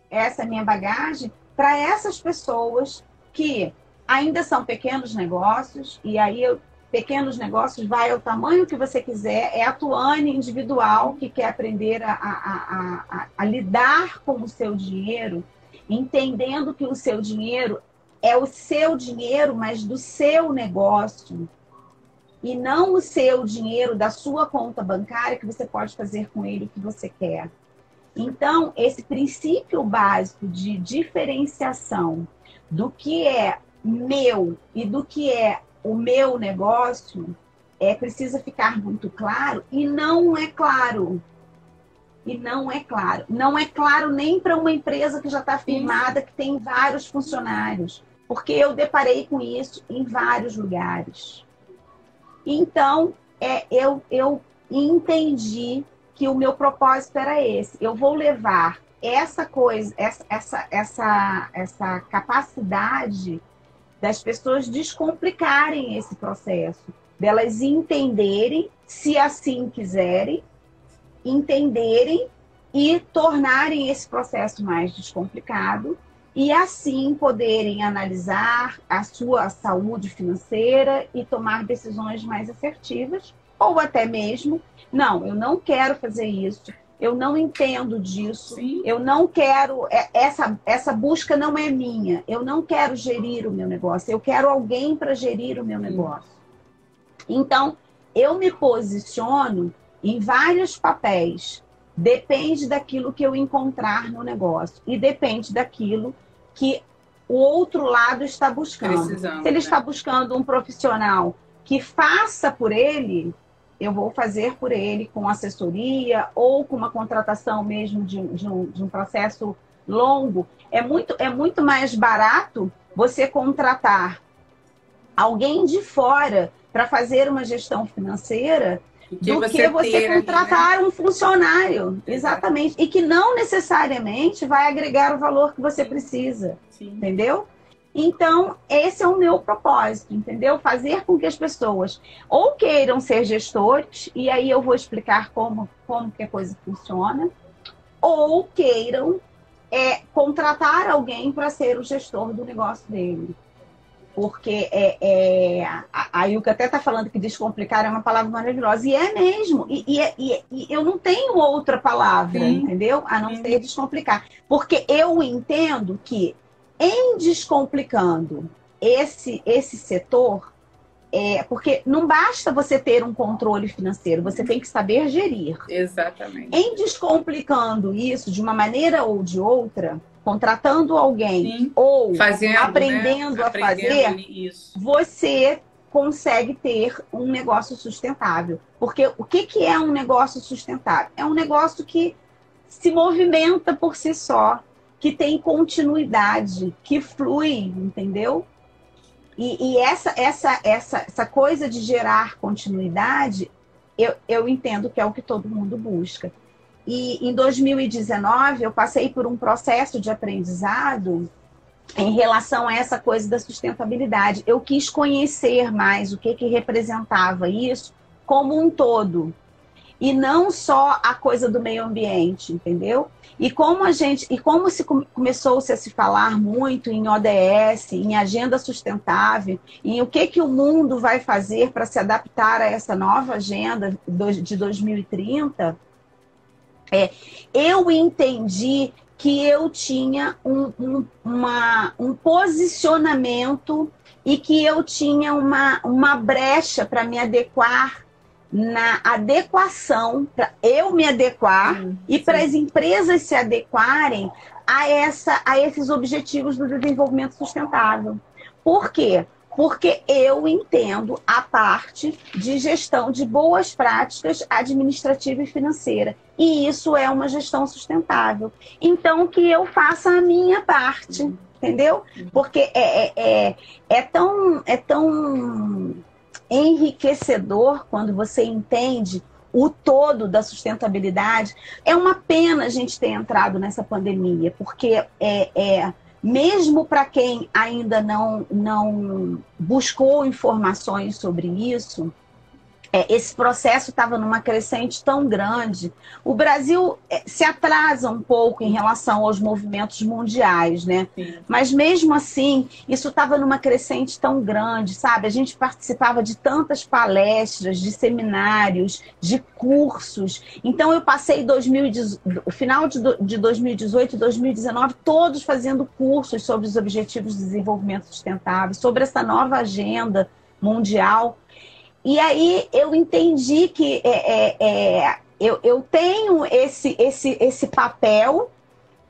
Essa minha bagagem, para essas pessoas que ainda são pequenos negócios, e aí pequenos negócios vai ao tamanho que você quiser, é a Tuane individual que quer aprender a lidar com o seu dinheiro, entendendo que o seu dinheiro é o seu dinheiro, mas do seu negócio, e não o seu dinheiro da sua conta bancária, que você pode fazer com ele o que você quer. Então, esse princípio básico de diferenciação do que é meu e do que é o meu negócio precisa ficar muito claro, e não é claro. E não é claro. Não é claro nem para uma empresa que já está firmada, que tem vários funcionários. Porque eu deparei com isso em vários lugares. Então, eu entendi que o meu propósito era esse. Eu vou levar essa coisa, essa capacidade das pessoas descomplicarem esse processo, delas entenderem, se assim quiserem, entenderem e tornarem esse processo mais descomplicado, e assim poderem analisar a sua saúde financeira e tomar decisões mais assertivas, ou até mesmo, não, eu não quero fazer isso, eu não entendo disso, sim, eu não quero, essa busca não é minha, eu não quero gerir o meu negócio, eu quero alguém para gerir o meu negócio. Então, eu me posiciono em vários papéis, depende daquilo que eu encontrar no negócio e depende daquilo que o outro lado está buscando. Se ele está buscando um profissional que faça por ele, eu vou fazer por ele com assessoria ou com uma contratação mesmo de um processo longo. É muito mais barato você contratar alguém de fora para fazer uma gestão financeira do que você contratar ali, né? Um funcionário. Exatamente. E que não necessariamente vai agregar o valor que você precisa. Sim. Entendeu? Então, esse é o meu propósito, entendeu? Fazer com que as pessoas ou queiram ser gestores, e aí eu vou explicar como que a coisa funciona, ou queiram contratar alguém para ser o gestor do negócio dele. Porque a Ilka até está falando que descomplicar é uma palavra maravilhosa, e é mesmo. E eu não tenho outra palavra, sim, entendeu? A não ser descomplicar. Porque eu entendo que em descomplicando esse setor, porque não basta você ter um controle financeiro, você tem que saber gerir. Exatamente. Em descomplicando isso de uma maneira ou de outra, contratando alguém, sim, ou aprendendo, né? A fazer, isso, você consegue ter um negócio sustentável. Porque o que é um negócio sustentável? É um negócio que se movimenta por si só, que tem continuidade, que flui, entendeu? E essa coisa de gerar continuidade, eu entendo que é o que todo mundo busca. E em 2019, eu passei por um processo de aprendizado em relação a essa coisa da sustentabilidade. Eu quis conhecer mais o que representava isso como um todo. E não só a coisa do meio ambiente, entendeu? E como começou-se a se falar muito em ODS, em agenda sustentável, em o que o mundo vai fazer para se adaptar a essa nova agenda de 2030, eu entendi que eu tinha um posicionamento e que eu tinha uma brecha para me adequar na adequação, para eu me adequar e para as empresas se adequarem a esses objetivos do desenvolvimento sustentável. Por quê? Porque eu entendo a parte de gestão de boas práticas administrativa e financeira. E isso é uma gestão sustentável. Então, que eu faça a minha parte, entendeu? Porque é tão enriquecedor quando você entende o todo da sustentabilidade. É uma pena a gente ter entrado nessa pandemia, porque mesmo para quem ainda não buscou informações sobre isso, esse processo estava numa crescente tão grande. O Brasil se atrasa um pouco em relação aos movimentos mundiais, né? Sim. Mas mesmo assim, isso estava numa crescente tão grande, sabe? A gente participava de tantas palestras, de seminários, de cursos. Então eu passei o final de 2018 e 2019 todos fazendo cursos sobre os Objetivos de Desenvolvimento Sustentável, sobre essa nova agenda mundial. E aí eu entendi que eu tenho esse papel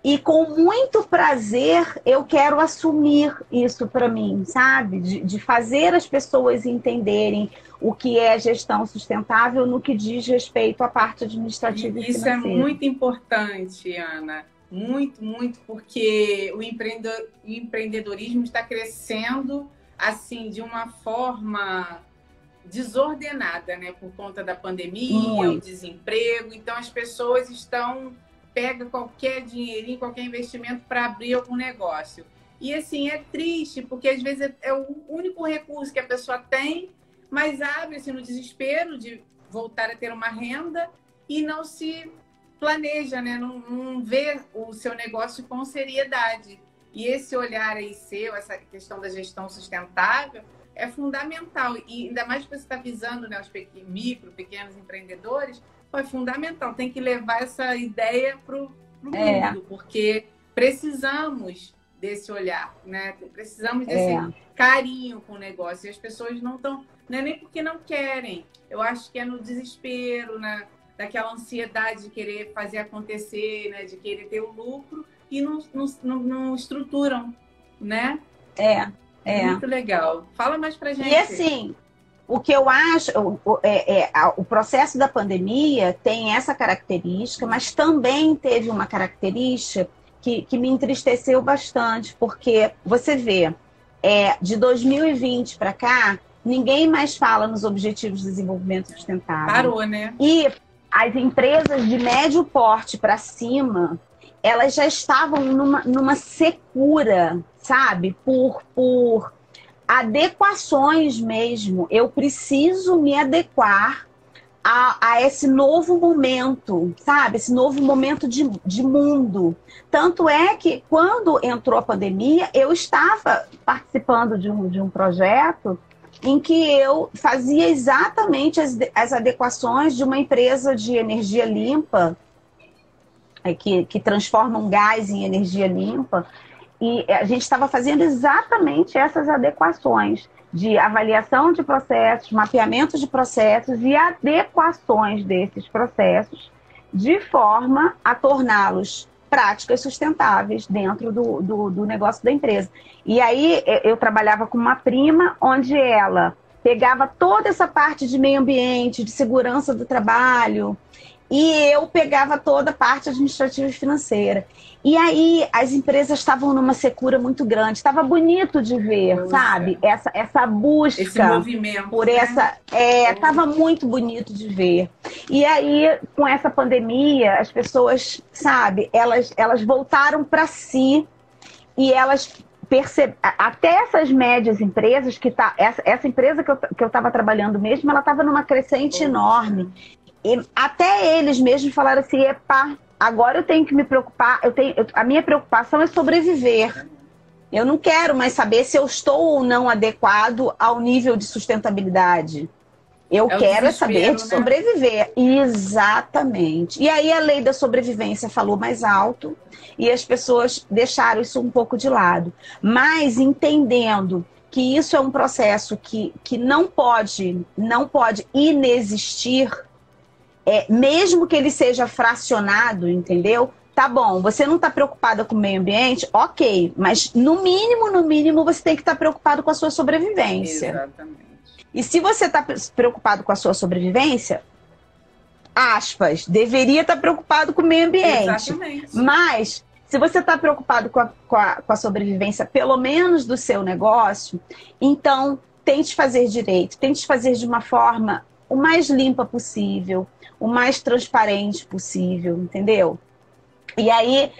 e com muito prazer eu quero assumir isso para mim, sabe? De fazer as pessoas entenderem o que é gestão sustentável no que diz respeito à parte administrativa e financeira. Isso é muito importante, Ana. Muito, muito, porque o empreendedorismo está crescendo assim de uma forma desordenada, né? Por conta da pandemia, o desemprego. Então, as pessoas pegam qualquer dinheirinho, qualquer investimento para abrir algum negócio. E, assim, é triste, porque às vezes é o único recurso que a pessoa tem, mas abre-se no desespero de voltar a ter uma renda e não se planeja, né? Não vê o seu negócio com seriedade. E esse olhar aí seu, essa questão da gestão sustentável, é fundamental. E ainda mais que você está visando, né, os pequenos empreendedores, é fundamental. Tem que levar essa ideia para o mundo, porque precisamos desse olhar, né? Precisamos desse carinho com o negócio. E as pessoas não estão... Não é nem porque não querem. Eu acho que é no desespero, daquela ansiedade de querer fazer acontecer, né? De querer ter o lucro e não estruturam, né? Muito legal. Fala mais pra gente. E assim, o que eu acho, o processo da pandemia tem essa característica, mas também teve uma característica que me entristeceu bastante, porque você vê, de 2020 para cá, ninguém mais fala nos Objetivos de Desenvolvimento Sustentável. Parou, né? E as empresas de médio porte para cima, elas já estavam numa secura, sabe? Por adequações mesmo. Eu preciso me adequar a esse novo momento, sabe? Esse novo momento de mundo. Tanto é que, quando entrou a pandemia, eu estava participando de um projeto em que eu fazia exatamente as adequações de uma empresa de energia limpa, que transforma um gás em energia limpa, e a gente estava fazendo exatamente essas adequações de avaliação de processos, mapeamento de processos e adequações desses processos de forma a torná-los práticas sustentáveis dentro do negócio da empresa. E aí eu trabalhava com uma prima onde ela pegava toda essa parte de meio ambiente, de segurança do trabalho, e eu pegava toda a parte administrativa e financeira. E aí as empresas estavam numa secura muito grande. Estava bonito de ver, sabe? Essa busca. Esse movimento. Por essa. Estava muito bonito de ver. E aí, com essa pandemia, as pessoas, sabe, elas voltaram para si e elas até essas médias empresas, essa empresa que eu estava trabalhando mesmo, ela estava numa crescente enorme. E até eles mesmos falaram assim, agora eu tenho que me preocupar, a minha preocupação é sobreviver. Eu não quero mais saber se eu estou ou não adequado ao nível de sustentabilidade. Eu quero saber de sobreviver. Exatamente. E aí a lei da sobrevivência falou mais alto e as pessoas deixaram isso um pouco de lado. Mas entendendo que isso é um processo que não pode inexistir, mesmo que ele seja fracionado, entendeu? tá bom, você não está preocupada com o meio ambiente, ok, mas no mínimo, você tem que estar preocupado com a sua sobrevivência. Exatamente. E se você está preocupado com a sua sobrevivência, aspas, deveria estar preocupado com o meio ambiente. Exatamente. Mas, se você está preocupado com a sobrevivência, pelo menos do seu negócio, então tente fazer direito, tente fazer de uma forma o mais limpa possível, o mais transparente possível, entendeu? E aí,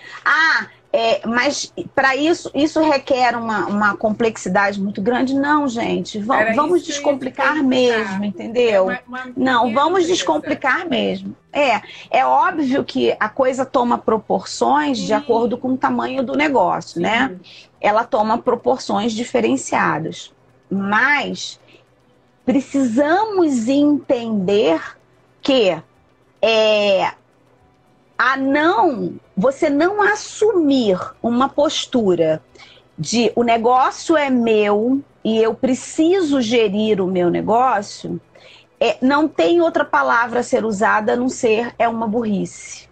mas para isso requer uma complexidade muito grande? Não, gente, vamos descomplicar mesmo, entendeu? Não, vamos descomplicar mesmo. É óbvio que a coisa toma proporções de acordo com o tamanho do negócio, né? Ela toma proporções diferenciadas. Mas precisamos entender que você não assumir uma postura de o negócio é meu e eu preciso gerir o meu negócio, não tem outra palavra a ser usada a não ser uma burrice.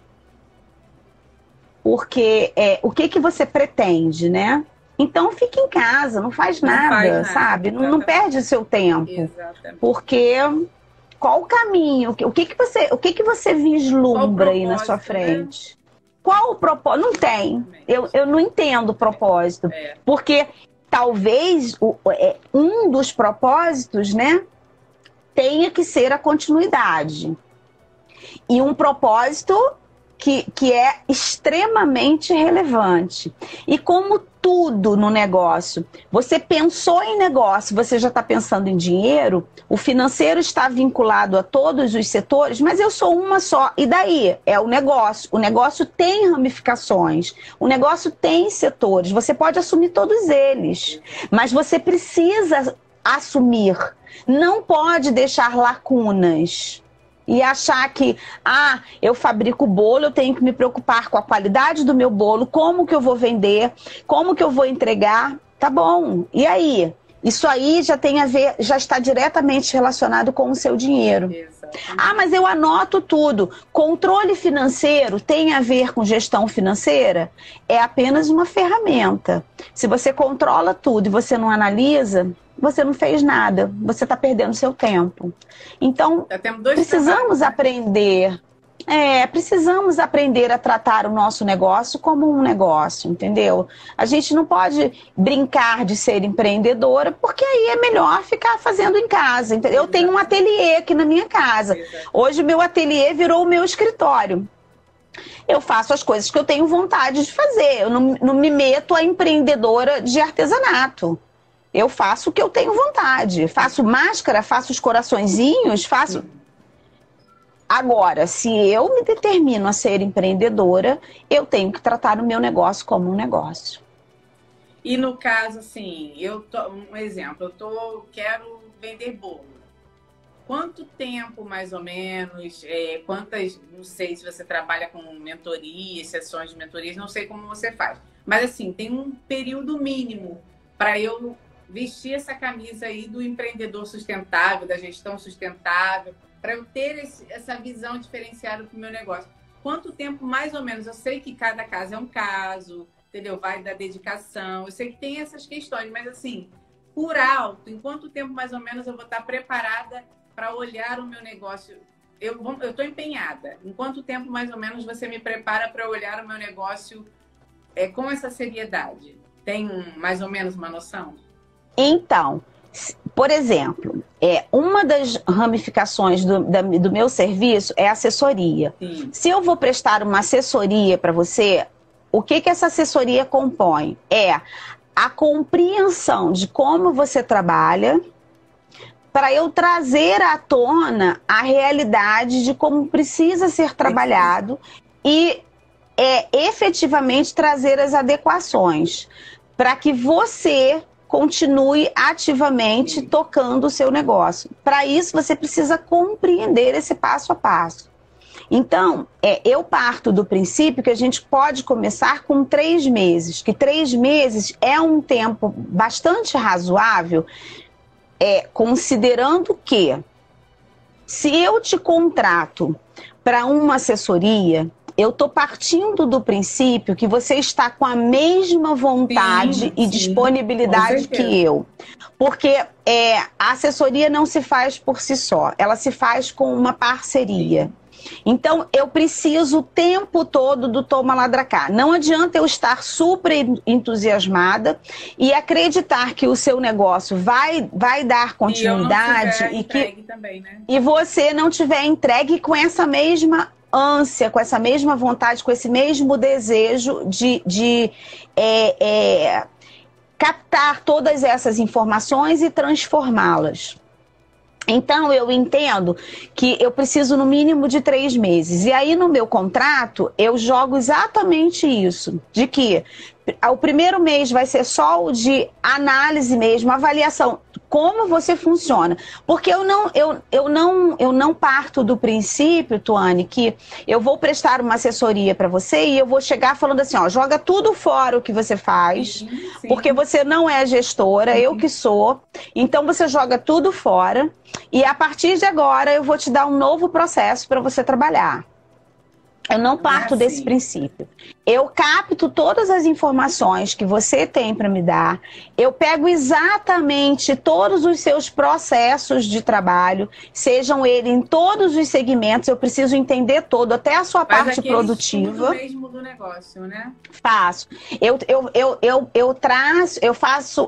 Porque o que você pretende, né? Então fique em casa, não faz nada, sabe? Não perde o seu tempo. Exatamente. Porque qual o caminho? O que você vislumbra aí na sua frente? Né? Qual o propósito? Não tem. Eu não entendo o propósito. Porque talvez um dos propósitos, né, tenha que ser a continuidade. E um propósito que é extremamente relevante. E como tudo no negócio, você pensou em negócio, você já está pensando em dinheiro, o financeiro está vinculado a todos os setores, mas eu sou uma só. E daí? É o negócio. O negócio tem ramificações, o negócio tem setores, você pode assumir todos eles, mas você precisa assumir, não pode deixar lacunas. E achar que, eu fabrico bolo, eu tenho que me preocupar com a qualidade do meu bolo, como que eu vou vender, como que eu vou entregar. Tá bom, e aí? Isso aí já está diretamente relacionado com o seu dinheiro. Exatamente. Mas eu anoto tudo. Controle financeiro tem a ver com gestão financeira? É apenas uma ferramenta. Se você controla tudo e você não analisa, você não fez nada, você está perdendo seu tempo. Então, precisamos aprender. Precisamos aprender a tratar o nosso negócio como um negócio, entendeu? A gente não pode brincar de ser empreendedora, porque aí é melhor ficar fazendo em casa. Entendeu? Eu tenho um ateliê aqui na minha casa. Hoje o meu ateliê virou o meu escritório. Eu faço as coisas que eu tenho vontade de fazer. Eu não me meto a empreendedora de artesanato. Eu faço o que eu tenho vontade. Faço máscara, faço os coraçõezinhos, faço... Agora, se eu me determino a ser empreendedora, eu tenho que tratar o meu negócio como um negócio. E no caso, assim, um exemplo, quero vender bolo. Quanto tempo, mais ou menos, não sei se você trabalha com mentorias, sessões de mentorias, não sei como você faz. Mas, assim, tem um período mínimo para eu vestir essa camisa aí do empreendedor sustentável, da gestão sustentável, para eu ter essa visão diferenciada para o meu negócio. Quanto tempo, mais ou menos? Eu sei que cada caso é um caso, entendeu? Vai da dedicação. Eu sei que tem essas questões, mas assim, por alto, em quanto tempo, mais ou menos, eu vou estar preparada para olhar o meu negócio? Eu estou empenhada. Em quanto tempo, mais ou menos, você me prepara para olhar o meu negócio com essa seriedade? Tem mais ou menos uma noção? Então, por exemplo, uma das ramificações do meu serviço é assessoria. Sim. Se eu vou prestar uma assessoria para você, o que essa assessoria compõe? É a compreensão de como você trabalha, para eu trazer à tona a realidade de como precisa ser trabalhado e efetivamente trazer as adequações para que você continue ativamente tocando o seu negócio. Para isso, você precisa compreender esse passo a passo. Então, eu parto do princípio que a gente pode começar com 3 meses, que 3 meses é um tempo bastante razoável, considerando que se eu te contrato para uma assessoria, eu tô partindo do princípio que você está com a mesma vontade e disponibilidade que eu. Porque a assessoria não se faz por si só, ela se faz com uma parceria. Sim. Então, eu preciso o tempo todo do toma lá da cá. Não adianta eu estar super entusiasmada e acreditar que o seu negócio vai dar continuidade e você não tiver entregue com essa mesma ânsia, com essa mesma vontade, com esse mesmo desejo de captar todas essas informações e transformá-las. Então, eu entendo que eu preciso no mínimo de 3 meses. E aí, no meu contrato, eu jogo exatamente isso. De que o primeiro mês vai ser só o de análise mesmo, avaliação. Como você funciona. Porque eu não parto do princípio, Tuane, que eu vou prestar uma assessoria para você e eu vou chegar falando assim, ó, joga tudo fora o que você faz, porque você não é gestora, eu que sou. Então, você joga tudo fora e a partir de agora eu vou te dar um novo processo para você trabalhar. Eu não parto desse princípio. Eu capto todas as informações que você tem para me dar. Eu pego exatamente todos os seus processos de trabalho, sejam eles em todos os segmentos. Eu preciso entender todo, até a sua parte produtiva. Mesmo do negócio, né? Faço.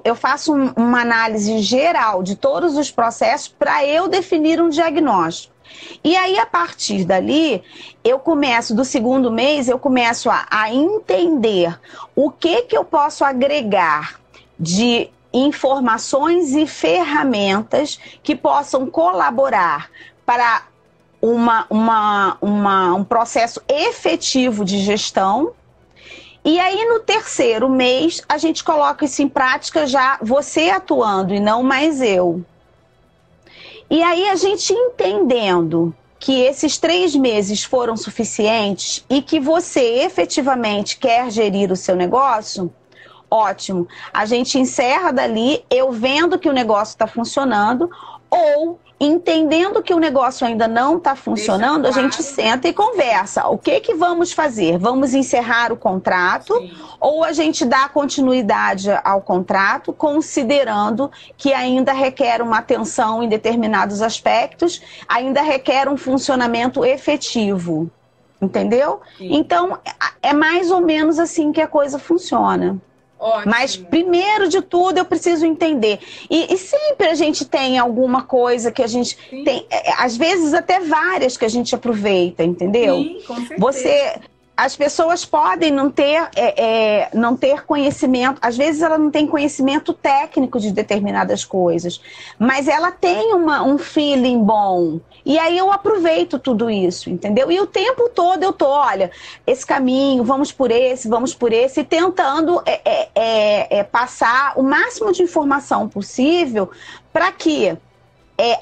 Eu faço uma análise geral de todos os processos para eu definir um diagnóstico. E aí, a partir dali, do segundo mês, eu começo a entender o que eu posso agregar de informações e ferramentas que possam colaborar para um processo efetivo de gestão. E aí, no terceiro mês, a gente coloca isso em prática já você atuando e não mais eu. E aí a gente entendendo que esses 3 meses foram suficientes e que você efetivamente quer gerir o seu negócio, ótimo. A gente encerra dali, eu vendo que o negócio está funcionando, ou entendendo que o negócio ainda não está funcionando, a gente senta e conversa. O que vamos fazer? Vamos encerrar o contrato? Sim. Ou a gente dá continuidade ao contrato, considerando que ainda requer uma atenção em determinados aspectos, ainda requer um funcionamento efetivo. Entendeu? Sim. Então, é mais ou menos assim que a coisa funciona. Ótimo. Mas, primeiro de tudo, eu preciso entender. E sempre a gente tem alguma coisa que a gente Sim. tem, às vezes até várias que a gente aproveita, entendeu? Sim, com certeza. As pessoas podem não ter conhecimento, às vezes ela não tem conhecimento técnico de determinadas coisas, mas ela tem um feeling bom. E aí eu aproveito tudo isso, entendeu? E o tempo todo eu tô, olha, esse caminho, vamos por esse, e tentando passar o máximo de informação possível para que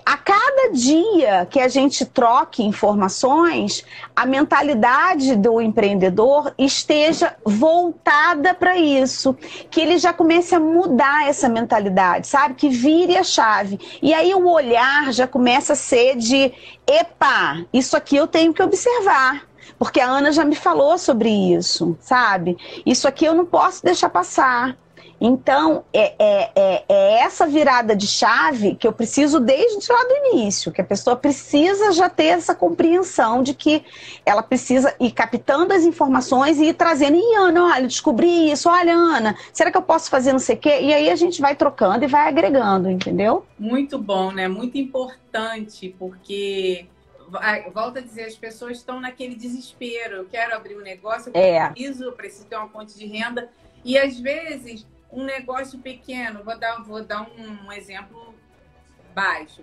a cada dia que a gente troque informações, a mentalidade do empreendedor esteja voltada para isso. Que ele já comece a mudar essa mentalidade, sabe? Que vire a chave. E aí o olhar já começa a ser de, epa, isso aqui eu tenho que observar. Porque a Ana já me falou sobre isso, sabe? Isso aqui eu não posso deixar passar. Então, essa virada de chave que eu preciso desde lá do início, que a pessoa precisa já ter essa compreensão de que ela precisa ir captando as informações e ir trazendo. E Ana, olha, descobri isso, olha, Ana, será que eu posso fazer não sei o quê? E aí a gente vai trocando e vai agregando, entendeu? Muito bom, né? Muito importante, porque... Volto a dizer, as pessoas estão naquele desespero. Eu quero abrir um negócio, eu preciso ter uma fonte de renda. E às vezes, um negócio pequeno, vou dar um exemplo baixo.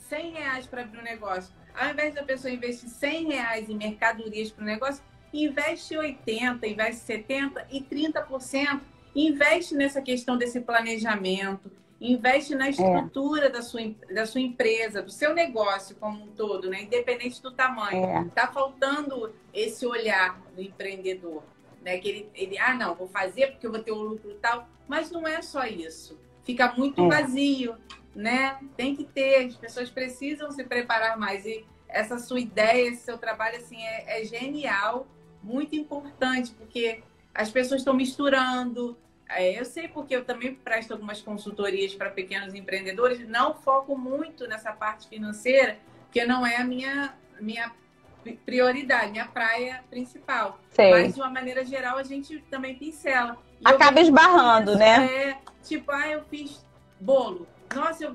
R$100 para abrir um negócio. Ao invés da pessoa investir R$100 em mercadorias para o negócio, investe 80%, investe 70% e 30%. Investe nessa questão desse planejamento. Investe na estrutura da sua empresa, do seu negócio como um todo, né? Independente do tamanho. Está faltando esse olhar do empreendedor, né? Que ele, não, vou fazer porque eu vou ter um lucro e tal. Mas não é só isso. Fica muito vazio, né? Tem que ter, as pessoas precisam se preparar mais. E essa sua ideia, esse seu trabalho, assim, é genial. muito importante, porque as pessoas estão misturando. Eu sei porque eu também presto algumas consultorias para pequenos empreendedores, não foco muito nessa parte financeira, porque não é a minha prioridade, minha praia principal. Sei. Mas, de uma maneira geral, a gente também pincela. Acaba esbarrando, né? Tipo, eu fiz bolo. Nossa, eu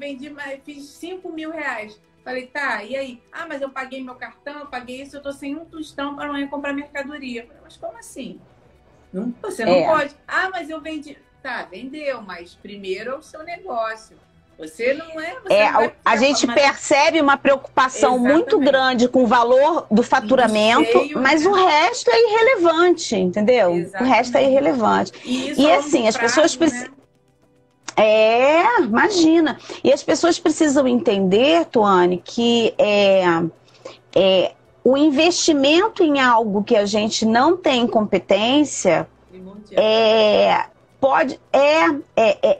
fiz 5 mil reais. Falei, tá, e aí? Mas eu paguei meu cartão, eu paguei isso, eu tô sem um tostão para amanhã comprar mercadoria. Falei, mas como assim? Você não pode. Mas eu vendi. Tá, vendeu, mas primeiro é o seu negócio. Você não é... a gente percebe uma preocupação muito grande com o valor do faturamento, cheio, mas o resto é irrelevante, entendeu? Exatamente. O resto é irrelevante. E assim, as pessoas precisam... imagina. E as pessoas precisam entender, Tuane, que o investimento em algo que a gente não tem competência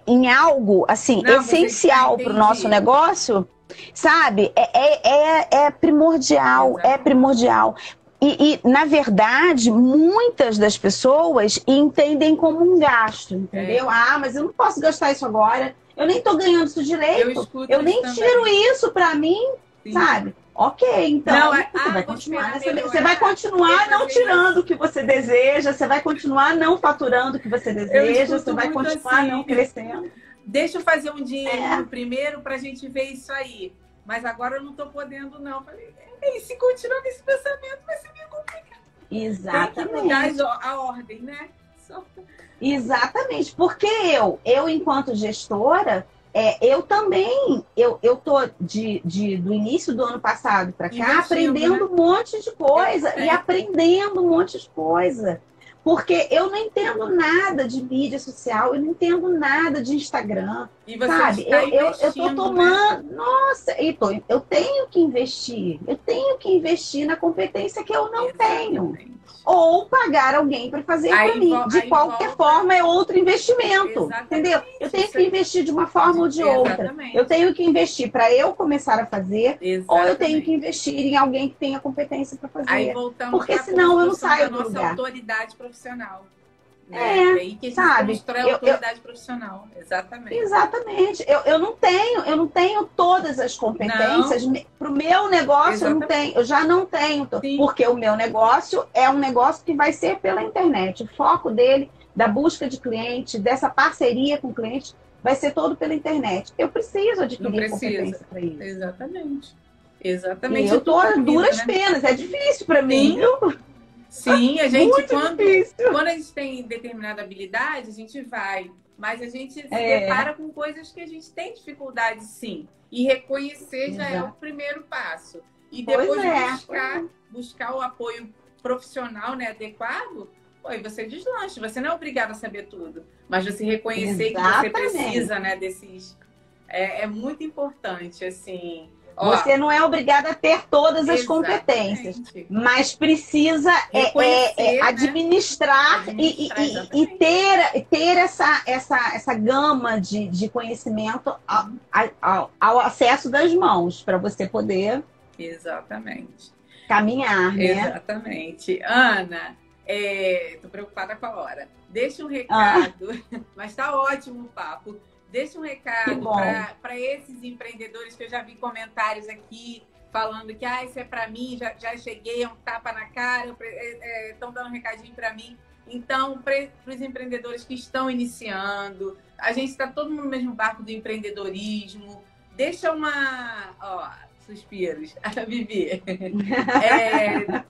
em algo assim essencial para o nosso negócio, sabe? É primordial, é primordial. E, na verdade, muitas das pessoas entendem como um gasto, entendeu? Mas eu não posso gastar isso agora, eu nem estou ganhando isso direito, eu nem tiro isso para mim, sabe? Ok, então você vai continuar. Você vai continuar não tirando o que você deseja, você vai continuar não faturando o que você deseja, você vai continuar assim, não crescendo. Deixa eu fazer um dinheiro primeiro para a gente ver isso aí. Mas agora eu não estou podendo, não. Falei, e se continuar nesse pensamento, vai ser meio complicado. Exatamente. Tem que mudar a ordem, né? Exatamente. Porque eu enquanto gestora, eu também, eu tô do início do ano passado para cá, aprendendo um monte de coisa e aprendendo um monte de coisa. Porque eu não entendo nada de mídia social, eu não entendo nada de Instagram, e você sabe? Eu tô tomando... Né? Nossa, eu tenho que investir. Eu tenho que investir na competência que eu não tenho. Ou pagar alguém para fazer para mim. De qualquer forma, é outro investimento. Entendeu? Eu tenho que investir de uma forma ou de outra. Eu tenho que investir para eu começar a fazer, ou eu tenho que investir em alguém que tenha competência para fazer. Aí voltamos porque senão eu não saio do nossa lugar. Autoridade profissional. Né? É aí que a gente constrói a autoridade profissional. Exatamente. Exatamente. Eu não tenho todas as competências para o meu negócio. Eu já não tenho. Sim. Porque o meu negócio é um negócio que vai ser pela internet. O foco dele, da busca de cliente, dessa parceria com o cliente, vai ser todo pela internet. Eu preciso adquirir competência para isso. Exatamente. Exatamente. E eu estou a duras penas. É difícil para mim, viu? Sim, a gente, quando a gente tem determinada habilidade, a gente vai. Mas a gente se depara com coisas que a gente tem dificuldade, sim. E reconhecer já é o primeiro passo. E depois buscar o apoio profissional, né, adequado, e você deslancha. Você não é obrigado a saber tudo. Mas você reconhecer que você precisa, né, desses... É muito importante, assim... Você não é obrigada a ter todas as competências, mas precisa administrar, né? e ter essa gama de conhecimento ao acesso das mãos, para você poder caminhar, né? Exatamente. Ana, tô preocupada com a hora. Deixa um recado, mas tá ótimo o papo. Deixa um recado para esses empreendedores que eu já vi comentários aqui falando que isso é para mim, já cheguei, é um tapa na cara, estão dando um recadinho para mim. Então, para os empreendedores que estão iniciando, a gente está todo no mesmo barco do empreendedorismo. Deixa suspiros, Vivi.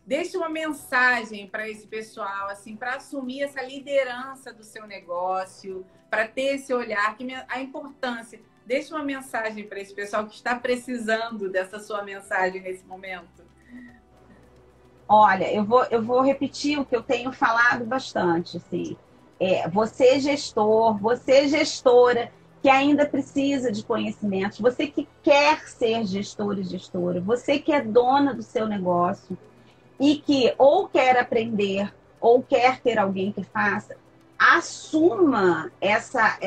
Deixa uma mensagem para esse pessoal, assim, para assumir essa liderança do seu negócio, para ter esse olhar, a importância. Deixa uma mensagem para esse pessoal que está precisando dessa sua mensagem nesse momento. Olha, eu vou repetir o que eu tenho falado bastante, assim. Você gestor, você gestora, que ainda precisa de conhecimentos, você que quer ser gestor e gestora, você que é dona do seu negócio e que ou quer aprender ou quer ter alguém que faça, assuma essa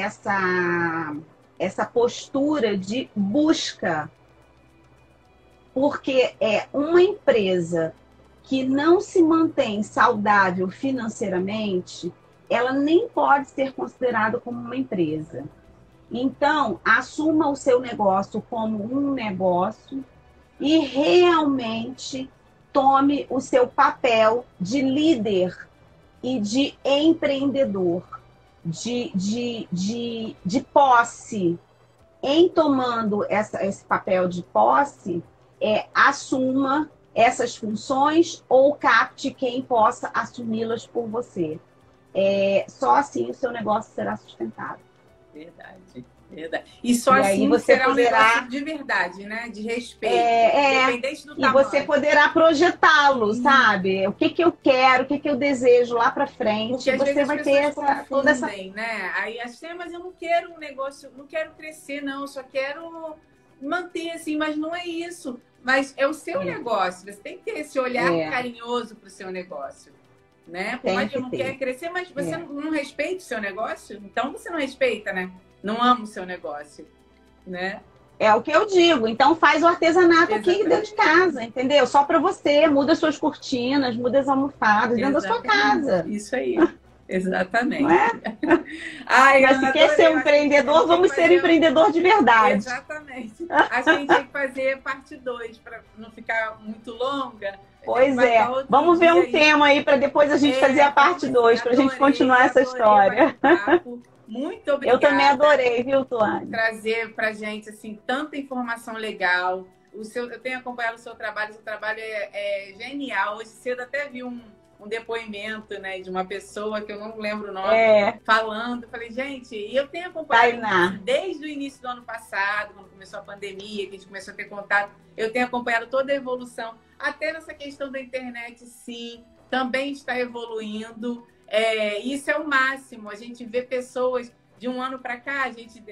postura de busca, porque uma empresa que não se mantém saudável financeiramente, ela nem pode ser considerada como uma empresa. Então, assuma o seu negócio como um negócio e realmente tome o seu papel de líder e de empreendedor, de posse. Em tomando esse papel de posse, assuma essas funções ou capte quem possa assumi-las por você. Só assim o seu negócio será sustentável. Verdade, verdade. E só e assim você será poderá... um negócio de verdade, né? De respeito, independente do tamanho. E você poderá projetá-lo, sabe? O que eu quero, o que eu desejo lá para frente. Porque às você vezes vai as ter toda essa, né? Aí assim, mas eu não quero um negócio, não quero crescer, não, eu só quero manter assim, mas não é isso. Mas é o seu negócio, você tem que ter esse olhar carinhoso para o seu negócio. Né? Por mais que eu não quero crescer, mas você não respeita o seu negócio, então você não respeita, né? Não ama o seu negócio, né? É o que eu digo. Então faz o artesanato aqui dentro de casa, entendeu? Só para você, muda suas cortinas, muda as almofadas dentro da sua casa. Isso aí. Exatamente. Não é? Ai, mas se quer ser um empreendedor, vamos ser empreendedor de verdade. Exatamente. Acho que a gente tem que fazer parte 2 para não ficar muito longa. Pois é. Vamos ver um tema aí para depois a gente fazer a parte 2, para a gente continuar essa história. Muito obrigada. Eu também adorei, viu, Tuane? Trazer pra gente assim tanta informação legal. Eu tenho acompanhado o seu trabalho é genial. Hoje cedo até vi um depoimento, né, de uma pessoa que eu não lembro o nome, falando. Falei, gente, e eu tenho acompanhado desde o início do ano passado, quando começou a pandemia, que a gente começou a ter contato, eu tenho acompanhado toda a evolução. Até nessa questão da internet, sim, também está evoluindo. Isso é o máximo. A gente vê pessoas de um ano para cá, a gente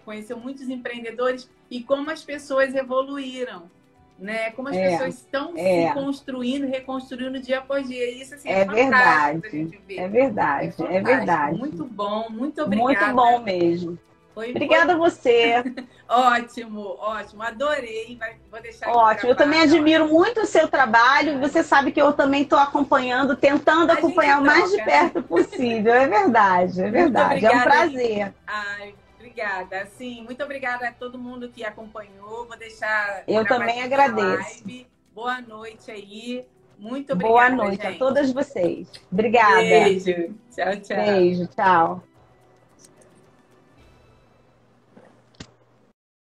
conheceu muitos empreendedores e como as pessoas evoluíram. Né? Como as pessoas estão se construindo, reconstruindo dia após dia. Isso assim, é verdade. A gente ver. É verdade, é verdade. Muito bom, muito obrigada. Muito bom mesmo. Obrigada a você. Ótimo, ótimo. Adorei. Vou deixar aqui. Ótimo. Eu também admiro muito o seu trabalho. Você sabe que eu também estou acompanhando, tentando acompanhar o mais de perto possível. É verdade, é verdade. É um prazer. Ai, obrigada. Sim, muito obrigada a todo mundo que acompanhou. Vou deixar. Eu também agradeço. Boa noite aí. Muito obrigada. Boa noite, gente, a todas vocês. Obrigada. Beijo. Tchau, tchau. Beijo, tchau.